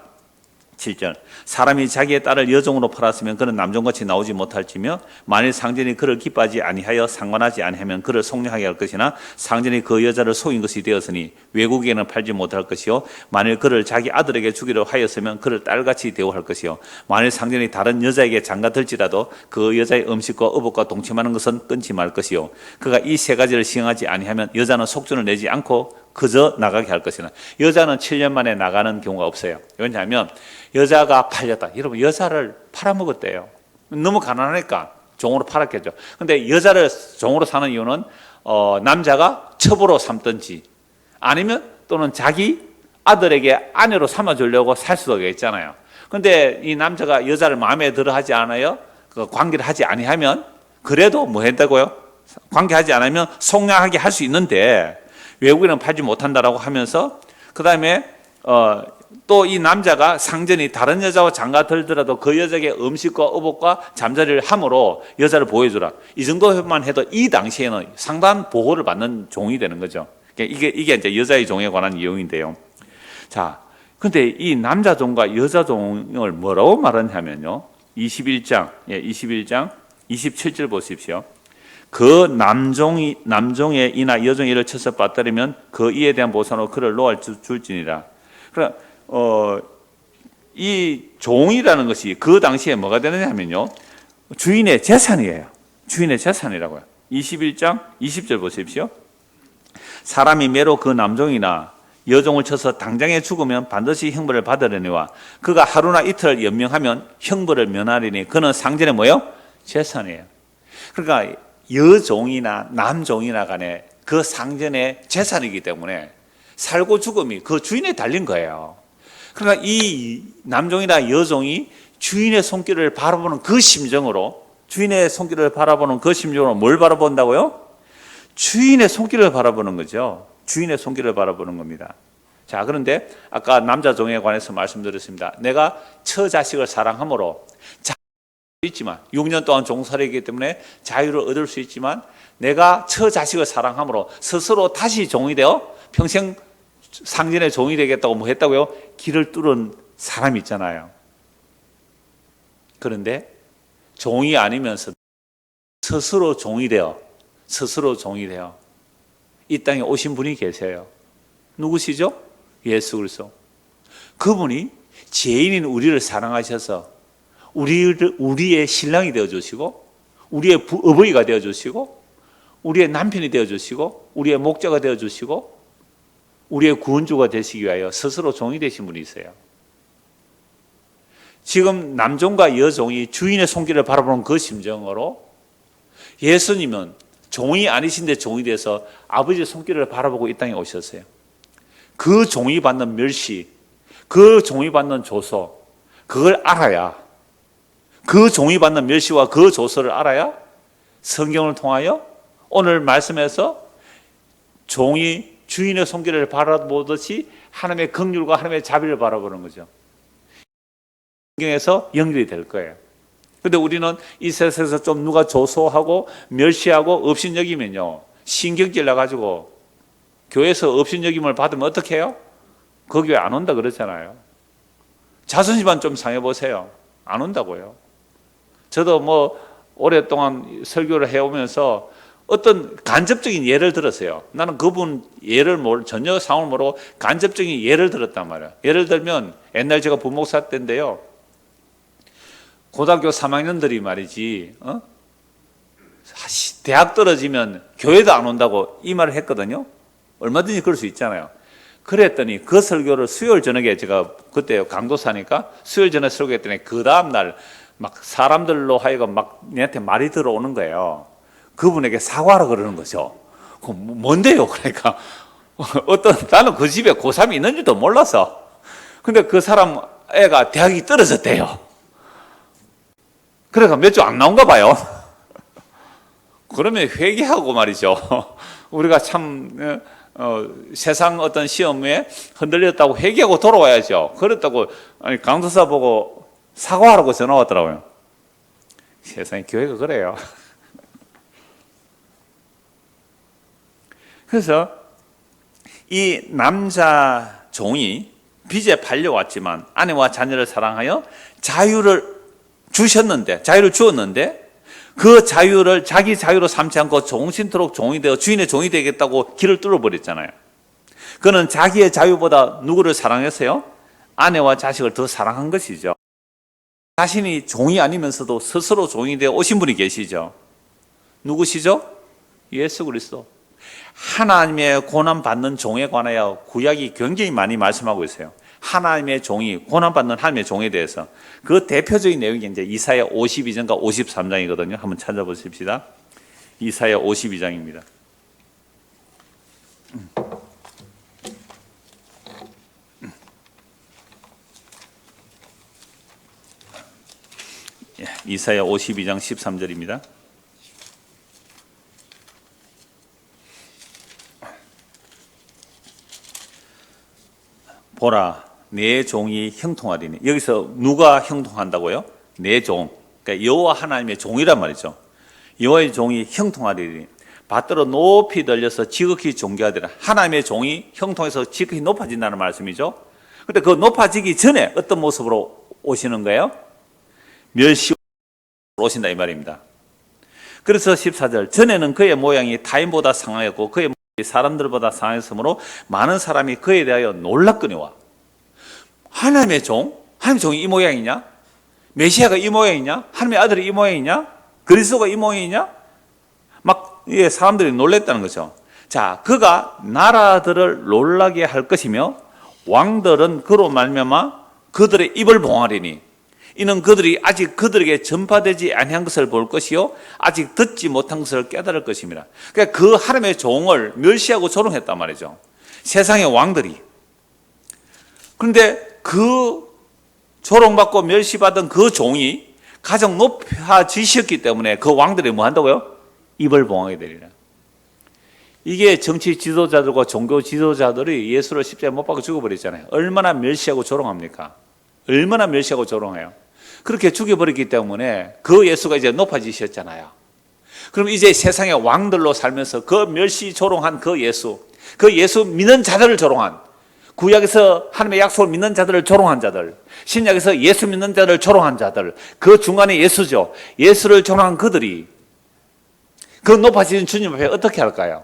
7절. 사람이 자기의 딸을 여종으로 팔았으면 그는 남종같이 나오지 못할지며 만일 상전이 그를 기뻐하지 아니하여 상관하지 아니하면 그를 속량하게 할 것이나 상전이 그 여자를 속인 것이 되었으니 외국에는 팔지 못할 것이요 만일 그를 자기 아들에게 주기로 하였으면 그를 딸같이 대우할 것이요 만일 상전이 다른 여자에게 장가들지라도 그 여자의 음식과 의복과 동침하는 것은 끊지 말 것이요 그가 이 세 가지를 시행하지 아니하면 여자는 속전을 내지 않고 그저 나가게 할 것이나 여자는 7년 만에 나가는 경우가 없어요. 왜냐하면 여자가 팔렸다. 여러분 여자를 팔아먹었대요. 너무 가난하니까 종으로 팔았겠죠. 근데 여자를 종으로 사는 이유는 남자가 첩으로 삼든지 아니면 또는 자기 아들에게 아내로 삼아주려고 살 수도 있잖아요. 근데 이 남자가 여자를 마음에 들어 하지 않아요. 그 관계를 하지 아니하면 그래도 뭐 했다고요? 관계하지 않으면 속량하게 할 수 있는데 외국인은 팔지 못한다라고 하면서 그 다음에 또 이 남자가 상전이 다른 여자와 장가 들더라도 그 여자에게 음식과 의복과 잠자리를 함으로 여자를 보호해주라. 이 정도만 해도 이 당시에는 상당한 보호를 받는 종이 되는 거죠. 이게 이제 여자의 종에 관한 이용인데요. 자, 근데 이 남자 종과 여자 종을 뭐라고 말하냐면요. 21장 27절 보십시오. 그 남종의 이나 여종의 일을 쳐서 빠뜨리면 그 이에 대한 보상으로 그를 노할 줄지니라. 그러니까 이 종이라는 것이 그 당시에 뭐가 되느냐 하면요. 주인의 재산이에요. 주인의 재산이라고요. 21장 20절 보십시오. 사람이 매로 그 남종이나 여종을 쳐서 당장에 죽으면 반드시 형벌을 받으려니와 그가 하루나 이틀 연명하면 형벌을 면하리니 그는 상전의 뭐예요? 재산이에요. 그러니까 여종이나 남종이나 간에 그 상전의 재산이기 때문에 살고 죽음이 그 주인에 달린 거예요. 그러니까 이 남종이나 여종이 주인의 손길을 바라보는 그 심정으로 뭘 바라본다고요? 주인의 손길을 바라보는 거죠. 주인의 손길을 바라보는 겁니다. 자, 그런데 아까 남자 종에 관해서 말씀드렸습니다. 내가 처자식을 사랑함으로 있지만 6년 동안 종살이이기 때문에 자유를 얻을 수 있지만 내가 처자식을 사랑함으로 스스로 다시 종이 되어 평생 상전의 종이 되겠다고 뭐 했다고요? 길을 뚫은 사람이 있잖아요. 그런데 종이 아니면서 스스로 종이 되어 이 땅에 오신 분이 계세요. 누구시죠? 예수 그리스도. 그분이 죄인인 우리를 사랑하셔서 우리의 신랑이 되어주시고 우리의 어버이가 되어주시고 우리의 남편이 되어주시고 우리의 목자가 되어주시고 우리의 구원주가 되시기 위하여 스스로 종이 되신 분이 있어요. 지금 남종과 여종이 주인의 손길을 바라보는 그 심정으로 예수님은 종이 아니신데 종이 돼서 아버지의 손길을 바라보고 이 땅에 오셨어요. 그 종이 받는 멸시, 그 종이 받는 조소, 그걸 알아야 그 종이 받는 멸시와 그 조서를 알아야 성경을 통하여 오늘 말씀에서 종이 주인의 손길을 바라보듯이 하나님의 긍휼과 하나님의 자비를 바라보는 거죠. 성경에서 연결이 될 거예요. 그런데 우리는 이 세상에서 좀 누가 조소하고 멸시하고 업신여기면요 신경질 나가지고 교회에서 업신여김을 받으면 어떻게 해요? 거기 왜 안 온다 그러잖아요. 자존심만 좀 상해보세요. 안 온다고요. 저도 뭐 오랫동안 설교를 해오면서 어떤 간접적인 예를 들었어요. 나는 그분 예를 전혀 상황을 모르고 간접적인 예를 들었단 말이에요. 예를 들면 옛날 제가 부목사 때인데요. 고등학교 3학년들이 말이지 대학 떨어지면 교회도 안 온다고 이 말을 했거든요. 얼마든지 그럴 수 있잖아요. 그랬더니 그 설교를 수요일 저녁에 제가 그때 강도사니까 수요일 저녁에 설교했더니 그 다음날 막 사람들로 하여금 막 내한테 말이 들어오는 거예요. 그분에게 사과하라 그러는 거죠. 뭔데요? 그러니까 나는 그 집에 고3이 있는지도 몰라서 근데 그 사람 애가 대학이 떨어졌대요. 그래가 몇 주 안 나온가 봐요. 그러면 회개하고 말이죠. 우리가 참 세상 어떤 시험에 흔들렸다고 회개하고 돌아와야죠. 그랬다고 아니, 강도사 보고 사과하라고 전화 왔더라고요. 세상에 교회가 그래요. 그래서 이 남자 종이 빚에 팔려왔지만 아내와 자녀를 사랑하여 자유를 주었는데 그 자유를 자기 자유로 삼지 않고 종신토록 종이 되어 주인의 종이 되겠다고 길을 뚫어버렸잖아요. 그는 자기의 자유보다 누구를 사랑했어요? 아내와 자식을 더 사랑한 것이죠. 자신이 종이 아니면서도 스스로 종이 되어 오신 분이 계시죠. 누구시죠? 예수 그리스도. 하나님의 고난받는 종에 관하여 구약이 굉장히 많이 말씀하고 있어요. 하나님의 종이, 고난받는 하나님의 종에 대해서. 그 대표적인 내용이 이제 이사야 52장과 53장이거든요. 한번 찾아보십시다. 이사야 52장입니다. 이사야 52장 13절입니다. 보라, 내 종이 형통하리니. 여기서 누가 형통한다고요? 내 종. 그러니까 여호와 하나님의 종이란 말이죠. 여호와의 종이 형통하리니 받들어 높이 들려서 지극히 존귀하리라. 하나님의 종이 형통해서 지극히 높아진다는 말씀이죠. 그런데 그 높아지기 전에 어떤 모습으로 오시는 거예요? 멸시로 오신다 이 말입니다. 그래서 14절, 전에는 그의 모양이 타인보다 상하였고 그의 사람들보다 상했으므로 많은 사람이 그에 대하여 놀랐거니와. 하나님의 종? 하나님의 종이 이 모양이냐? 메시아가 이 모양이냐? 하나님의 아들이 이 모양이냐? 그리스도가 이 모양이냐? 막 사람들이 놀랬다는 거죠. 자, 그가 나라들을 놀라게 할 것이며 왕들은 그로 말미암아 그들의 입을 봉하리니 이는 그들이 아직 그들에게 전파되지 아니한 것을 볼 것이요 아직 듣지 못한 것을 깨달을 것입니다. 그러니까 그 하나님의 종을 멸시하고 조롱했단 말이죠. 세상의 왕들이. 그런데 그 조롱받고 멸시받은 그 종이 가장 높아지셨기 때문에 그 왕들이 뭐 한다고요? 입을 봉하게 되리라. 이게 정치 지도자들과 종교 지도자들이 예수를 십자가에 못 박아 죽여버렸잖아요. 얼마나 멸시하고 조롱합니까? 얼마나 멸시하고 조롱해요. 그렇게 죽여버렸기 때문에 그 예수가 이제 높아지셨잖아요. 그럼 이제 세상의 왕들로 살면서 그 멸시 조롱한 그 예수 믿는 자들을 조롱한, 구약에서 하나님의 약속을 믿는 자들을 조롱한 자들, 신약에서 예수 믿는 자들을 조롱한 자들, 그 중간에 예수죠. 예수를 조롱한 그들이 그 높아지신 주님 앞에 어떻게 할까요?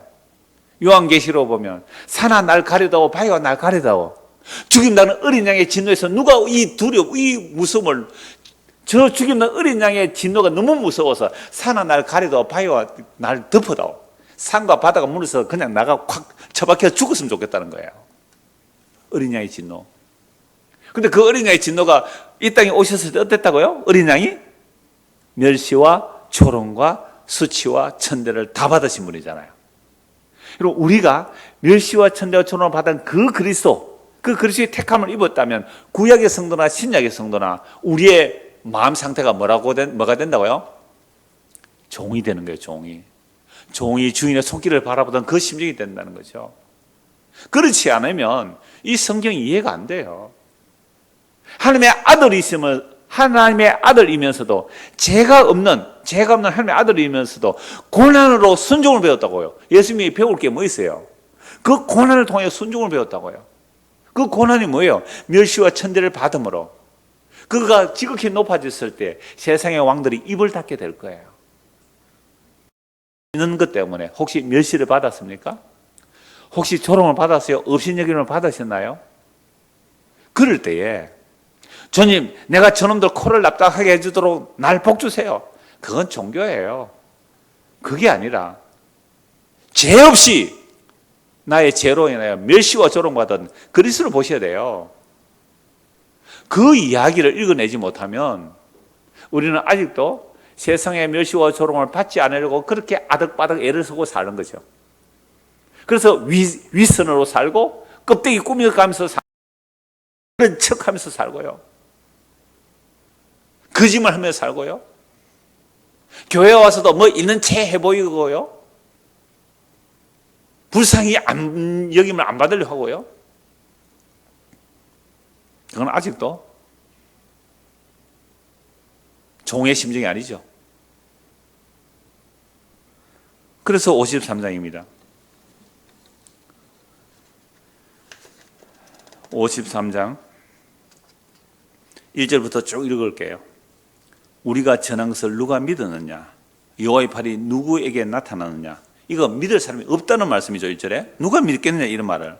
요한계시록 보면 산아 날 가리다오 바위가 날 가리다오. 죽임당하는 어린 양의 진노에서 누가 이 두려움, 이 무서움을, 저 죽임당하는 어린 양의 진노가 너무 무서워서 산아 날 가리다오 바위와 날 덮어다오. 산과 바다가 물에서 그냥 나가 확 처박혀 죽었으면 좋겠다는 거예요. 어린 양의 진노. 근데 그 어린 양의 진노가 이 땅에 오셨을 때 어땠다고요? 어린 양이 멸시와 조롱과 수치와 천대를 다 받으신 분이잖아요. 그리고 우리가 멸시와 천대와 조롱을 받은 그 그리스도, 그 그리스도의 택함을 입었다면 구약의 성도나 신약의 성도나 우리의 마음 상태가 뭐가 된다고요? 종이 되는 거예요. 종이 주인의 손길을 바라보던 그 심정이 된다는 거죠. 그렇지 않으면 이 성경이 이해가 안 돼요. 하나님의 아들이 있으면, 하나님의 아들이면서도 죄가 없는 하나님의 아들이면서도 고난으로 순종을 배웠다고요. 예수님이 배울 게 뭐 있어요? 그 고난을 통해 순종을 배웠다고요. 그 고난이 뭐예요? 멸시와 천대를 받음으로 그가 지극히 높아졌을 때 세상의 왕들이 입을 닫게 될 거예요. 있는 것 때문에 혹시 멸시를 받았습니까? 혹시 조롱을 받았어요? 업신여김을 받으셨나요? 그럴 때에 주님, 내가 저놈들 코를 납작하게 해주도록 날 복주세요. 그건 종교예요. 그게 아니라 죄 없이 나의 죄로 인하여 멸시와 조롱받은 그리스도를 보셔야 돼요. 그 이야기를 읽어내지 못하면 우리는 아직도 세상의 멸시와 조롱을 받지 않으려고 그렇게 아득바득 애를 쓰고 사는 거죠. 그래서 윗선으로 살고 껍데기 꾸며가면서 아는 척하면서 살고요. 거짓말하면서 살고요. 교회 와서도 뭐 있는 채 해보이고요. 불쌍히 여김을 안 받으려고 하고요. 그건 아직도 종의 심정이 아니죠. 그래서 53장입니다. 53장 1절부터 쭉 읽을게요. 우리가 전한 것을 누가 믿었느냐? 여호와의 팔이 누구에게 나타났느냐? 이거 믿을 사람이 없다는 말씀이죠. 1절에 누가 믿겠느냐 이런 말을.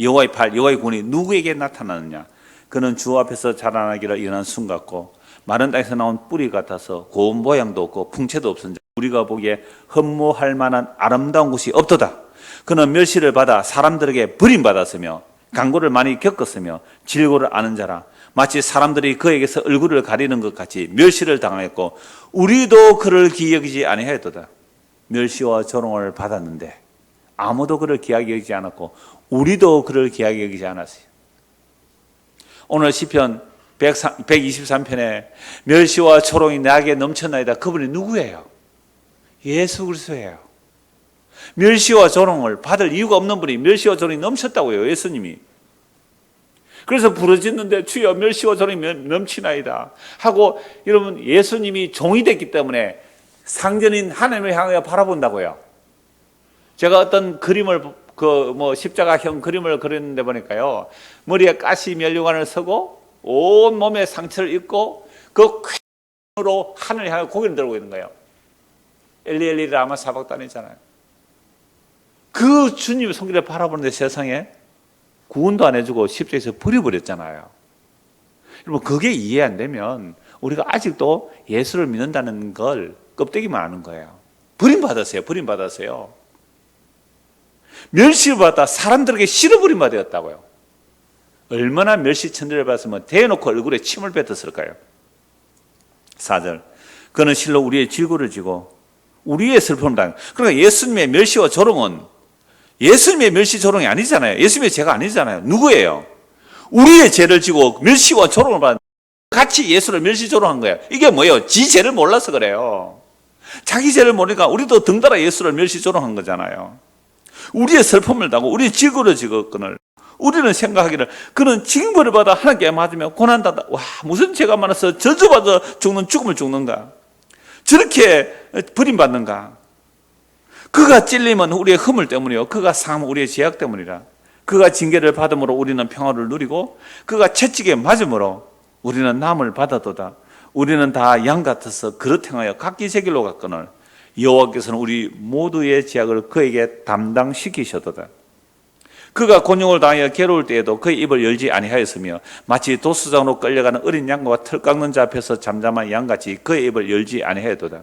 여호와의 팔, 여호와의 군이 누구에게 나타났느냐? 그는 주 앞에서 자라나기를 일어난 순 같고 마른 땅에서 나온 뿌리 같아서 고운 모양도 없고 풍채도 없은 자, 우리가 보기에 흠모할 만한 아름다운 곳이 없도다. 그는 멸시를 받아 사람들에게 버림받았으며 강고를 많이 겪었으며 질고를 아는 자라. 마치 사람들이 그에게서 얼굴을 가리는 것 같이 멸시를 당하였고 우리도 그를 기여기지 아니하였도다. 멸시와 조롱을 받았는데 아무도 그를 귀하게 여기지 않았고 우리도 그를 귀하게 여기지 않았어요. 오늘 시편 123편에 멸시와 조롱이 나에게 넘쳐나이다. 그분이 누구예요? 예수 그리스도예요. 멸시와 조롱을 받을 이유가 없는 분이 멸시와 조롱이 넘쳤다고요. 예수님이. 그래서 부르짖는데 주여 멸시와 조롱이 넘치나이다 하고 여러분 예수님이 종이 됐기 때문에 상전인 하나님을 향하여 바라본다고요. 제가 어떤 그림을 십자가형 그림을 그렸는데 보니까요. 머리에 가시 면류관을 쓰고 온 몸에 상처를 입고 그 쾌으로 하늘을 향해 고개를 들고 있는 거예요. 엘리 엘리 라마 사박단이잖아요. 그 주님의 손길을 바라보는데 세상에 구원도 안 해주고 십자가에서 버려버렸잖아요. 여러분 그게 이해 안 되면 우리가 아직도 예수를 믿는다는 걸 껍데기만 아는 거예요. 버림받았어요. 버림받았어요. 멸시받아 사람들에게 실어버림받았다고요. 얼마나 멸시천대를 받았으면 대놓고 얼굴에 침을 뱉었을까요? 4절 그는 실로 우리의 질고를 지고 우리의 슬픔을 당해. 그러니까 예수님의 멸시와 조롱은 예수님의 멸시 조롱이 아니잖아요. 예수님의 죄가 아니잖아요. 누구예요? 우리의 죄를 지고 멸시와 조롱을 받는 같이 예수를 멸시 조롱한 거예요. 이게 뭐예요? 지 죄를 몰라서 그래요. 자기 죄를 모르니까 우리도 덩달아 예수를 멸시 조롱한 거잖아요. 우리의 슬픔을 당하고 우리의 질고를 지거든을 우리는 생각하기를 그는 징벌을 받아 하나님께 맞으며 고난받아. 와 무슨 죄가 많아서 저주받아 죽는 죽음을 죽는가? 저렇게 버림받는가? 그가 찔림은 우리의 허물 때문이요 그가 상함은 우리의 죄악 때문이라. 그가 징계를 받음으로 우리는 평화를 누리고 그가 채찍에 맞음으로 우리는 남을 받아도다. 우리는 다 양 같아서 그릇 행하여 각기 제 길로 갔거늘 여호와께서는 우리 모두의 죄악을 그에게 담당시키셨도다. 그가 곤욕을 당하여 괴로울 때에도 그의 입을 열지 아니하였으며 마치 도수장으로 끌려가는 어린 양과 털 깎는 자 앞에서 잠잠한 양같이 그의 입을 열지 아니하였도다.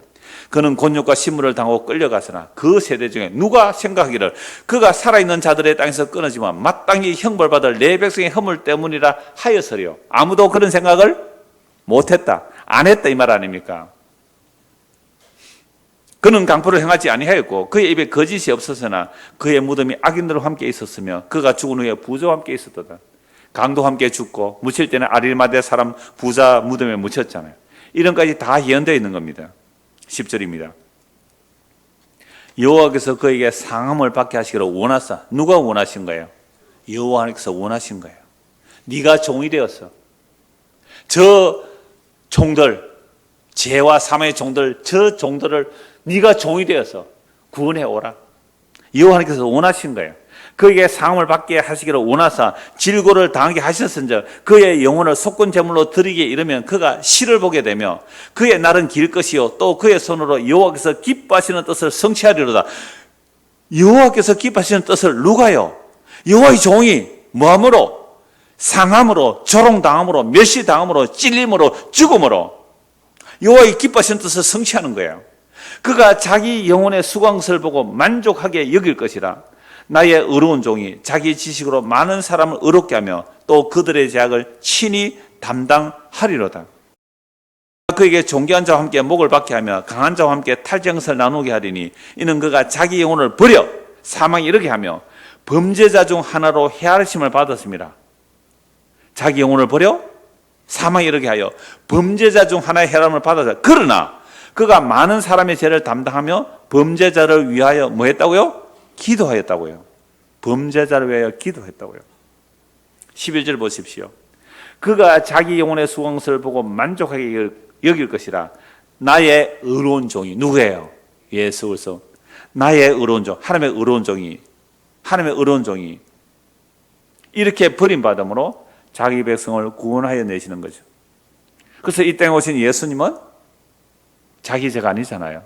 그는 곤욕과 신물을 당하고 끌려가서나 그 세대 중에 누가 생각하기를 그가 살아있는 자들의 땅에서 끊어지면 마땅히 형벌받을 내 백성의 허물 때문이라 하여서리요. 아무도 그런 생각을 못했다. 안 했다 이 말 아닙니까? 그는 강포를 행하지 아니하였고 그의 입에 거짓이 없었으나 그의 무덤이 악인들과 함께 있었으며 그가 죽은 후에 부자와 함께 있었도다. 강도 함께 죽고 묻힐 때는 아릴마대 사람 부자 무덤에 묻혔잖아요. 이런까지 다 예언되어 있는 겁니다. 10절입니다. 여호와께서 그에게 상함을 받게 하시기를 원하사. 누가 원하신 거예요? 여호와께서 원하신 거예요. 네가 종이 되었어. 저 종들, 죄와 사망의 종들, 저 종들을 네가 종이 되어서 구원해 오라. 여호와께서 원하신 거예요. 그에게 상함을 받게 하시기를 원하사 질고를 당하게 하셨은즉 그의 영혼을 속군 제물로 드리기에 이르면 그가 시를 보게 되며 그의 날은 길 것이요 또 그의 손으로 여호와께서 기뻐하시는 뜻을 성취하리로다. 여호와께서 기뻐하시는 뜻을 누가요? 여호와의 종이 뭐함으로? 상함으로, 조롱당함으로, 멸시당함으로, 찔림으로, 죽음으로 여호와의 기뻐하시는 뜻을 성취하는 거예요. 그가 자기 영혼의 수강을 보고 만족하게 여길 것이라. 나의 의로운 종이 자기 지식으로 많은 사람을 의롭게 하며 또 그들의 죄악을 친히 담당하리로다. 그에게 존귀한 자와 함께 목을 박게 하며 강한 자와 함께 탈정을 나누게 하리니 이는 그가 자기 영혼을 버려 사망에 이르게 하며 범죄자 중 하나로 헤아리심을 받았습니다. 자기 영혼을 버려 사망에 이르게 하여 범죄자 중 하나의 혈함을 받아서, 그러나 그가 많은 사람의 죄를 담당하며 범죄자를 위하여 뭐 했다고요? 기도하였다고요. 범죄자를 위하여 기도했다고요. 11절 보십시오. 그가 자기 영혼의 수강서를 보고 만족하게 여길 것이라. 나의 의로운 종이, 누구예요? 예수 그리스도. 나의 의로운 종, 하나님의 의로운 종이, 하나님의 의로운 종이 이렇게 버림받음으로 자기 백성을 구원하여 내시는 거죠. 그래서 이 땅에 오신 예수님은 자기 죄가 아니잖아요.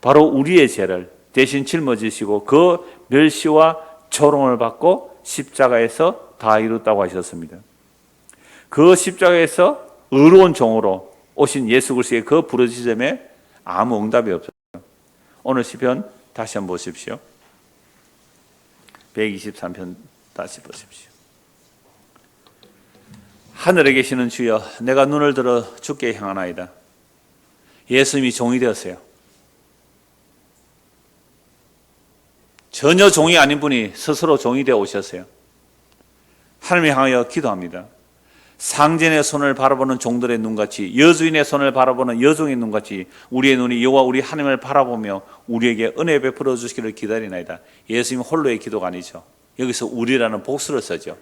바로 우리의 죄를 대신 짊어지시고 그 멸시와 조롱을 받고 십자가에서 다 이뤘다고 하셨습니다. 그 십자가에서 의로운 종으로 오신 예수 그리스도의 그 부르짖음에 아무 응답이 없어요. 오늘 시편 다시 한번 보십시오. 123편 다시 보십시오. 하늘에 계시는 주여, 내가 눈을 들어 주께 향하나이다. 예수님이 종이 되었어요. 전혀 종이 아닌 분이 스스로 종이 되어 오셨어요. 하나님을 향하여 기도합니다. 상전의 손을 바라보는 종들의 눈같이, 여주인의 손을 바라보는 여종의 눈같이 우리의 눈이 여호와 우리 하나님을 바라보며 우리에게 은혜 베풀어 주시기를 기다리나이다. 예수님 홀로의 기도가 아니죠. 여기서 우리라는 복수를 쓰죠.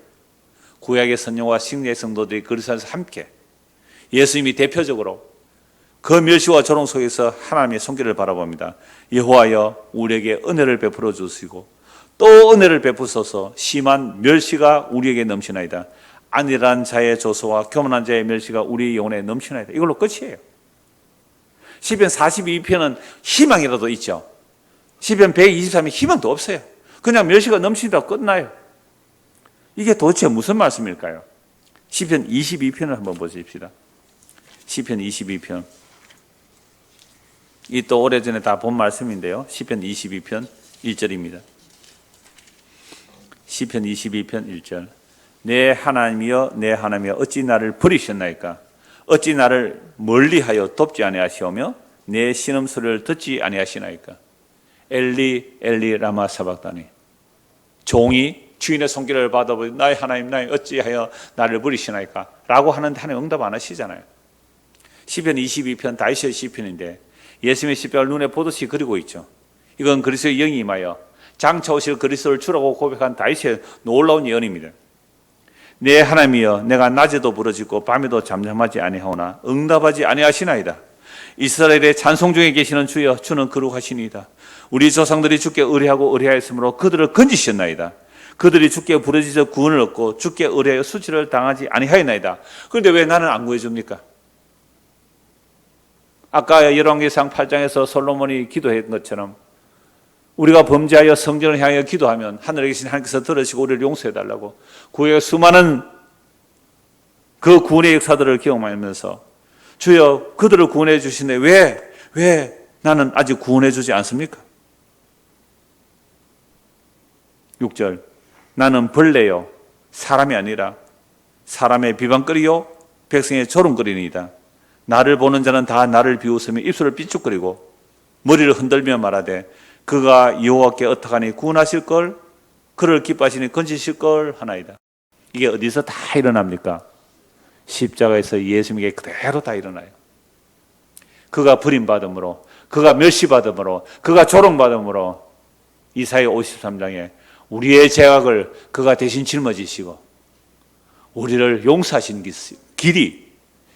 구약의 선녀와 신약의 성도들이 그리스도에서 함께 예수님이 대표적으로 그 멸시와 조롱 속에서 하나님의 손길을 바라봅니다. 여호와여, 우리에게 은혜를 베풀어 주시고 또 은혜를 베푸소서. 심한 멸시가 우리에게 넘치나이다. 안일한 자의 조소와 교만한 자의 멸시가 우리 영혼에 넘치나이다. 이걸로 끝이에요. 시편 42편은 희망이라도 있죠. 시편 123편 희망도 없어요. 그냥 멸시가 넘치다 끝나요. 이게 도대체 무슨 말씀일까요? 시편 22편을 한번 보십시다. 시편 22편. 이 또 오래전에 다 본 말씀인데요. 시편 22편 1절입니다. 시편 22편 1절. 내 하나님이여, 내 하나님이여, 어찌 나를 버리셨나이까? 어찌 나를 멀리하여 돕지 아니하시오며 내 신음소리를 듣지 아니하시나이까? 엘리 엘리 라마 사박다니. 종이 주인의 손길을 받아보니 나의 하나님, 나의 어찌하여 나를 버리시나이까? 라고 하는데 하나님 응답 안 하시잖아요. 시편 22편 다윗의 시편인데 예수님의 십자가를 눈에 보듯이 그리고 있죠. 이건 그리스도의 영이 임하여 장차 오실 그리스도를 주라고 고백한 다윗의 놀라운 예언입니다. 내 하나님이여, 내가 낮에도 부르짖고 밤에도 잠잠하지 아니하오나 응답하지 아니하시나이다. 이스라엘의 찬송 중에 계시는 주여, 주는 거룩하시니이다. 우리 조상들이 주께 의뢰하고 의뢰하였으므로 그들을 건지셨나이다. 그들이 주께 부르짖어 구원을 얻고 주께 의뢰하여 수치를 당하지 아니하였나이다. 그런데 왜 나는 안 구해줍니까? 아까 열왕기상 8장에서 솔로몬이 기도했던 것처럼 우리가 범죄하여 성전을 향해 기도하면 하늘에 계신 하나님께서 들으시고 우리를 용서해달라고 구약의 수많은 그 구원의 역사들을 경험하면서 주여, 그들을 구원해 주시는데 왜 나는 아직 구원해 주지 않습니까? 6절. 나는 벌레요 사람이 아니라 사람의 비방거리요 백성의 조롱거리니이다. 나를 보는 자는 다 나를 비웃으며 입술을 삐죽거리고 머리를 흔들며 말하되 그가 여호와께 어떡하니 구원하실 걸, 그를 기뻐하시니 건지실 걸 하나이다. 이게 어디서 다 일어납니까? 십자가에서 예수님에게 그대로 다 일어나요. 그가 버림받음으로, 그가 멸시받음으로, 그가 조롱받음으로 이사야 53장에 우리의 죄악을 그가 대신 짊어지시고 우리를 용서하신 길이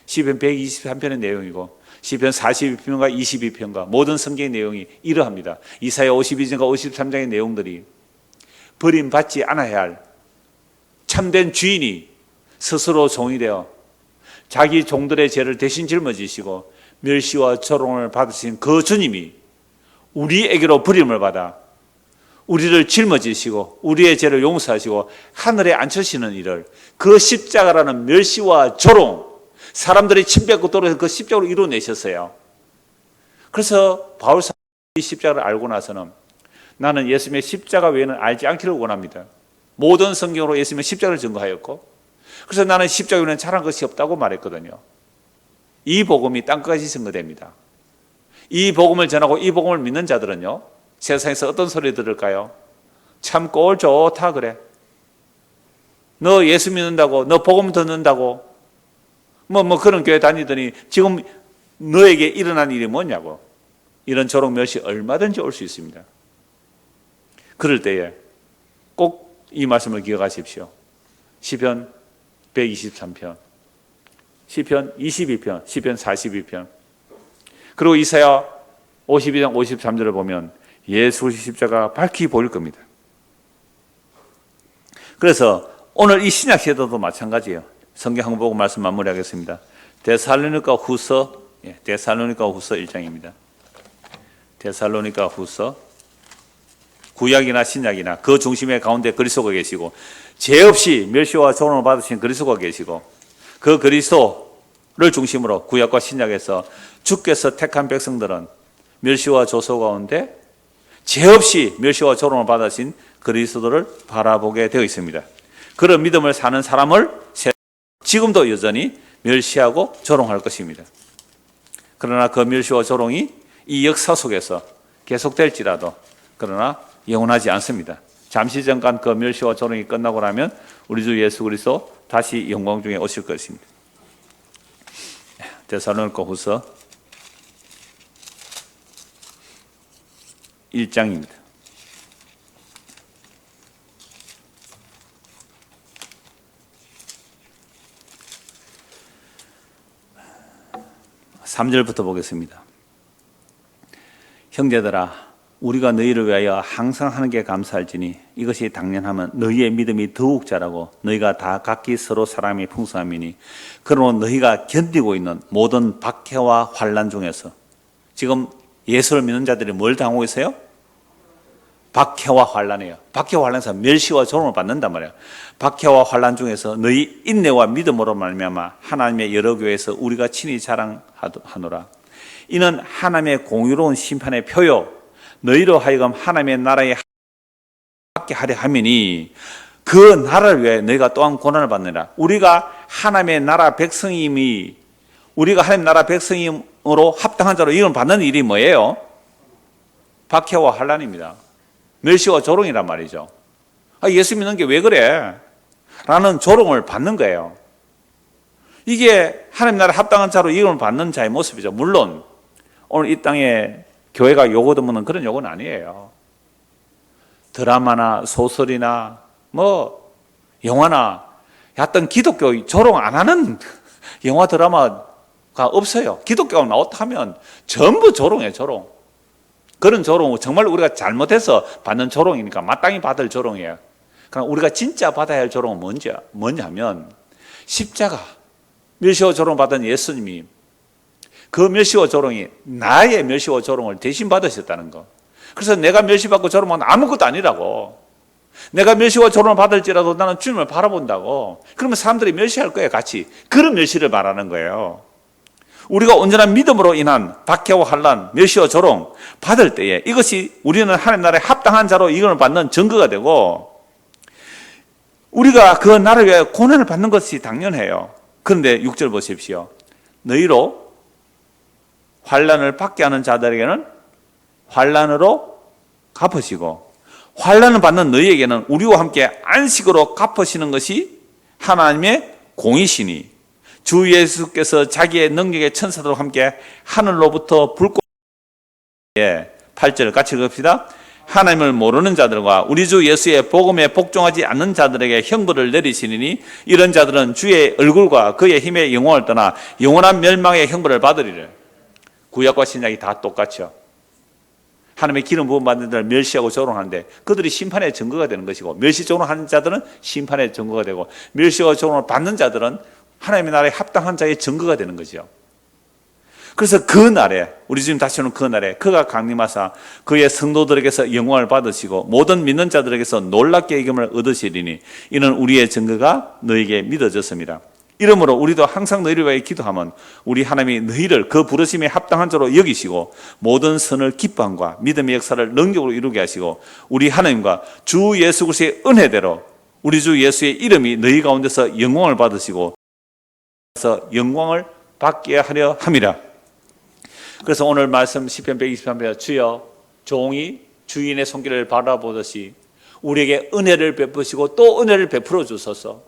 시편 123편의 내용이고 시편 42편과 22편과 모든 성경의 내용이 이러합니다. 이사야 52장과 53장의 내용들이 버림받지 않아야 할 참된 주인이 스스로 종이 되어 자기 종들의 죄를 대신 짊어지시고 멸시와 조롱을 받으신 그 주님이 우리에게로 버림을 받아 우리를 짊어지시고 우리의 죄를 용서하시고 하늘에 앉히시는 일을, 그 십자가라는 멸시와 조롱, 사람들이 침 뱉고 떨어져서 그 십자가로 이루어내셨어요. 그래서 바울 사도가 이 십자가를 알고 나서는 나는 예수님의 십자가 외에는 알지 않기를 원합니다. 모든 성경으로 예수님의 십자가를 증거하였고, 그래서 나는 십자가 외에는 잘한 것이 없다고 말했거든요. 이 복음이 땅끝까지 증거됩니다. 이 복음을 전하고 이 복음을 믿는 자들은요, 세상에서 어떤 소리 들을까요? 참 꼴 좋다 그래. 너 예수 믿는다고, 너 복음 듣는다고, 뭐 그런 교회 다니더니 지금 너에게 일어난 일이 뭐냐고. 이런 조롱 멸시 얼마든지 올 수 있습니다. 그럴 때에 꼭 이 말씀을 기억하십시오. 시편 123편, 시편 22편, 시편 42편, 그리고 이사야 52장 53절을 보면 예수 십자가 밝히 보일 겁니다. 그래서 오늘 이 신약 시대도 마찬가지예요. 성경 한번 보고 말씀 마무리하겠습니다. 데살로니가 후서 1장입니다. 데살로니가 후서, 구약이나 신약이나 그 중심의 가운데 그리스도가 계시고 죄 없이 멸시와 조롱을 받으신 그리스도가 계시고 그 그리스도를 중심으로 구약과 신약에서 주께서 택한 백성들은 멸시와 조소 가운데 죄 없이 멸시와 조롱을 받으신 그리스도를 바라보게 되어 있습니다. 그런 믿음을 사는 사람을 지금도 여전히 멸시하고 조롱할 것입니다. 그러나 그 멸시와 조롱이 이 역사 속에서 계속될지라도 그러나 영원하지 않습니다. 잠시 잠깐 그 멸시와 조롱이 끝나고 나면 우리 주 예수 그리스도 다시 영광 중에 오실 것입니다. 데살로니가 후서 1장입니다. (3절부터) 보겠습니다. 형제들아, 우리가 너희를 위하여 항상 하는 게 감사할지니 이것이 당연하면 너희의 믿음이 더욱 자라고 너희가 다 각기 서로 사람이 풍성함이니 그러므로 너희가 견디고 있는 모든 박해와 환난 중에서, 지금 예수를 믿는 자들이 뭘 당하고 있어요? 박해와 환난이에요. 박해와 환난에서 멸시와 조롱을 받는단 말이에요. 박해와 환난 중에서 너희 인내와 믿음으로 말미암아 하나님의 여러 교회에서 우리가 친히 자랑하노라. 이는 하나님의 공의로운 심판의 표요 너희로 하여금 하나님의 나라에 합게 하려 함이니 그 나라를 위해 너희가 또한 고난을 받느라. 우리가 하나님의 나라 백성임이, 우리가 하나님 나라 백성임으로 합당한 자로 이걸 받는 일이 뭐예요? 박해와 환난입니다. 멸시와 조롱이란 말이죠. 예수 믿는 게 왜 그래? 라는 조롱을 받는 거예요. 이게 하나님 나라 합당한 자로 이걸 받는 자의 모습이죠. 물론 오늘 이 땅에 교회가 요구드는 그런 요구는 아니에요. 드라마나 소설이나 뭐 영화나 어떤 기독교 조롱 안 하는 영화 드라마가 없어요. 기독교가 나왔다 하면 전부 조롱이에요. 조롱. 그런 조롱 정말 우리가 잘못해서 받는 조롱이니까 마땅히 받을 조롱이에요. 그럼 우리가 진짜 받아야 할 조롱은 뭐냐면 십자가 멸시와 조롱 받은 예수님이 그 멸시와 조롱이 나의 멸시와 조롱을 대신 받으셨다는 거. 그래서 내가 멸시받고 조롱하면 아무것도 아니라고. 내가 멸시와 조롱을 받을지라도 나는 주님을 바라본다고. 그러면 사람들이 멸시할 거예요, 같이. 그런 멸시를 말하는 거예요. 우리가 온전한 믿음으로 인한 박해와 환난, 멸시와 조롱 받을 때에 이것이 우리는 하나님 나라에 합당한 자로 이걸 받는 증거가 되고 우리가 그 나라를 위해 고난을 받는 것이 당연해요. 그런데 6절 보십시오. 너희로 환난을 받게 하는 자들에게는 환난으로 갚으시고 환난을 받는 너희에게는 우리와 함께 안식으로 갚으시는 것이 하나님의 공이시니 주 예수께서 자기의 능력의 천사들과 함께 하늘로부터 불꽃 8절 같이 읽읍시다. 하나님을 모르는 자들과 우리 주 예수의 복음에 복종하지 않는 자들에게 형벌을 내리시니 이런 자들은 주의 얼굴과 그의 힘의 영광을 떠나 영원한 멸망의 형벌을 받으리라. 구약과 신약이 다 똑같죠. 하나님의 기름 부음 받는 자를 멸시하고 조롱하는데 그들이 심판의 증거가 되는 것이고 멸시 조롱하는 자들은 심판의 증거가 되고 멸시와 조롱을 받는 자들은 하나님의 나라에 합당한 자의 증거가 되는 거죠. 그래서 그 날에 우리 주님 다시 오는 그 날에 그가 강림하사 그의 성도들에게서 영광을 받으시고 모든 믿는 자들에게서 놀랍게 이김을 얻으시리니 이는 우리의 증거가 너에게 믿어졌습니다. 이러므로 우리도 항상 너희를 위하여 기도하면 우리 하나님이 너희를 그 부르심에 합당한 자로 여기시고 모든 선을 기뻐함과 믿음의 역사를 능력으로 이루게 하시고 우리 하나님과 주 예수 그리스도의 은혜대로 우리 주 예수의 이름이 너희 가운데서 영광을 받으시고 그래서 영광을 받게 하려 함이라. 그래서 오늘 말씀 시편 123편 주여 종이 주인의 손길을 바라보듯이 우리에게 은혜를 베푸시고 또 은혜를 베풀어 주소서.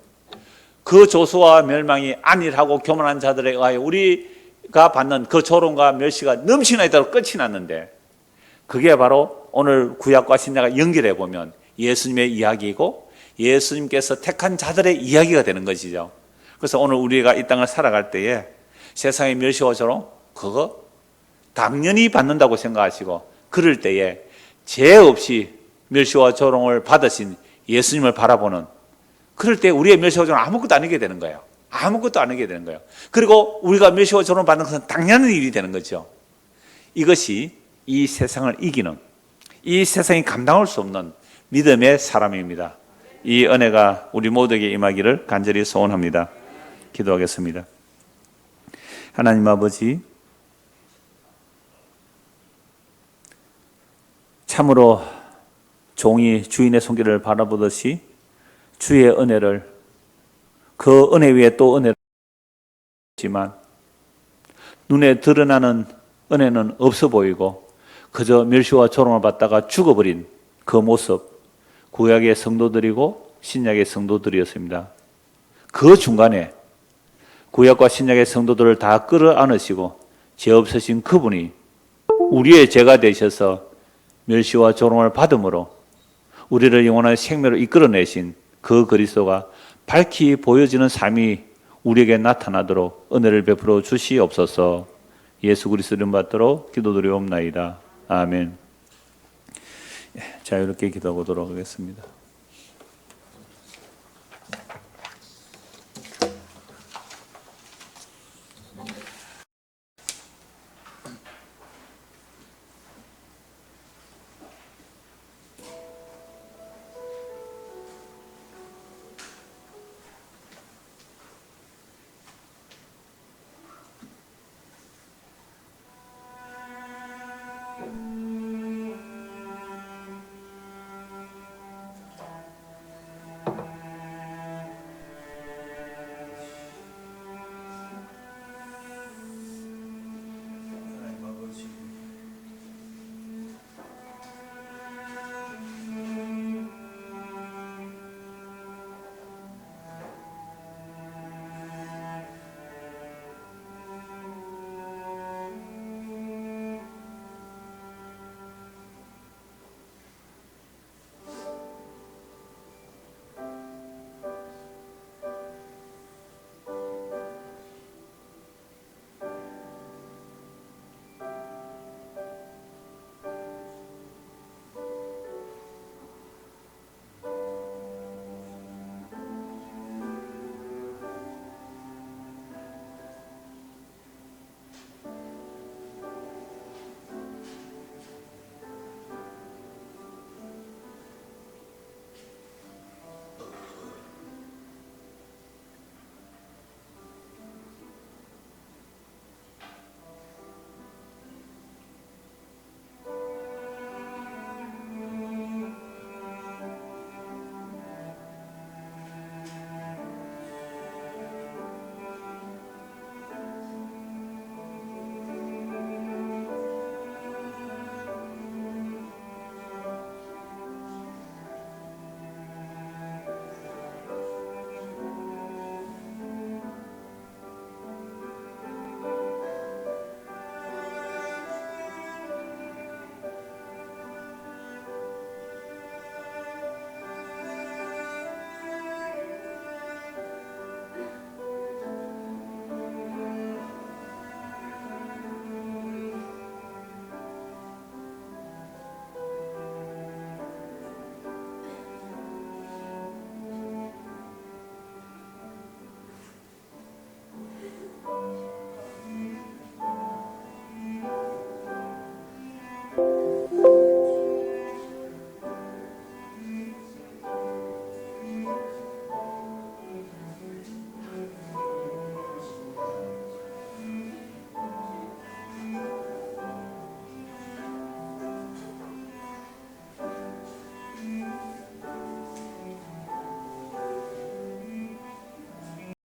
그 조소와 멸망이 안일하고 교만한 자들에 의하여 우리가 받는 그 조롱과 멸시가 넘치나 있도록 끝이 났는데, 그게 바로 오늘 구약과 신약을 연결해 보면 예수님의 이야기이고 예수님께서 택한 자들의 이야기가 되는 것이죠. 그래서 오늘 우리가 이 땅을 살아갈 때에 세상의 멸시와 조롱, 그거 당연히 받는다고 생각하시고, 그럴 때에 죄 없이 멸시와 조롱을 받으신 예수님을 바라보는, 그럴 때 우리의 멸시와 조롱은 아무것도 아니게 되는 거예요. 아무것도 아니게 되는 거예요. 그리고 우리가 멸시와 조롱을 받는 것은 당연한 일이 되는 거죠. 이것이 이 세상을 이기는, 이 세상이 감당할 수 없는 믿음의 사람입니다. 이 은혜가 우리 모두에게 임하기를 간절히 소원합니다. 기도하겠습니다. 하나님 아버지, 참으로 종이 주인의 손길을 바라보듯이 주의 은혜를, 그 은혜 위에 또 은혜를 지만 눈에 드러나는 은혜는 없어 보이고 그저 멸시와 조롱을 받다가 죽어버린 그 모습, 구약의 성도들이고 신약의 성도들이었습니다. 그 중간에 구약과 신약의 성도들을 다 끌어안으시고 죄 없으신 그분이 우리의 죄가 되셔서 멸시와 조롱을 받음으로 우리를 영원한 생명으로 이끌어내신 그 그리스도가 밝히 보여지는 삶이 우리에게 나타나도록 은혜를 베풀어 주시옵소서. 예수 그리스도 이름 받도록 기도드리옵나이다. 아멘. 자, 이렇게 기도하도록 하겠습니다.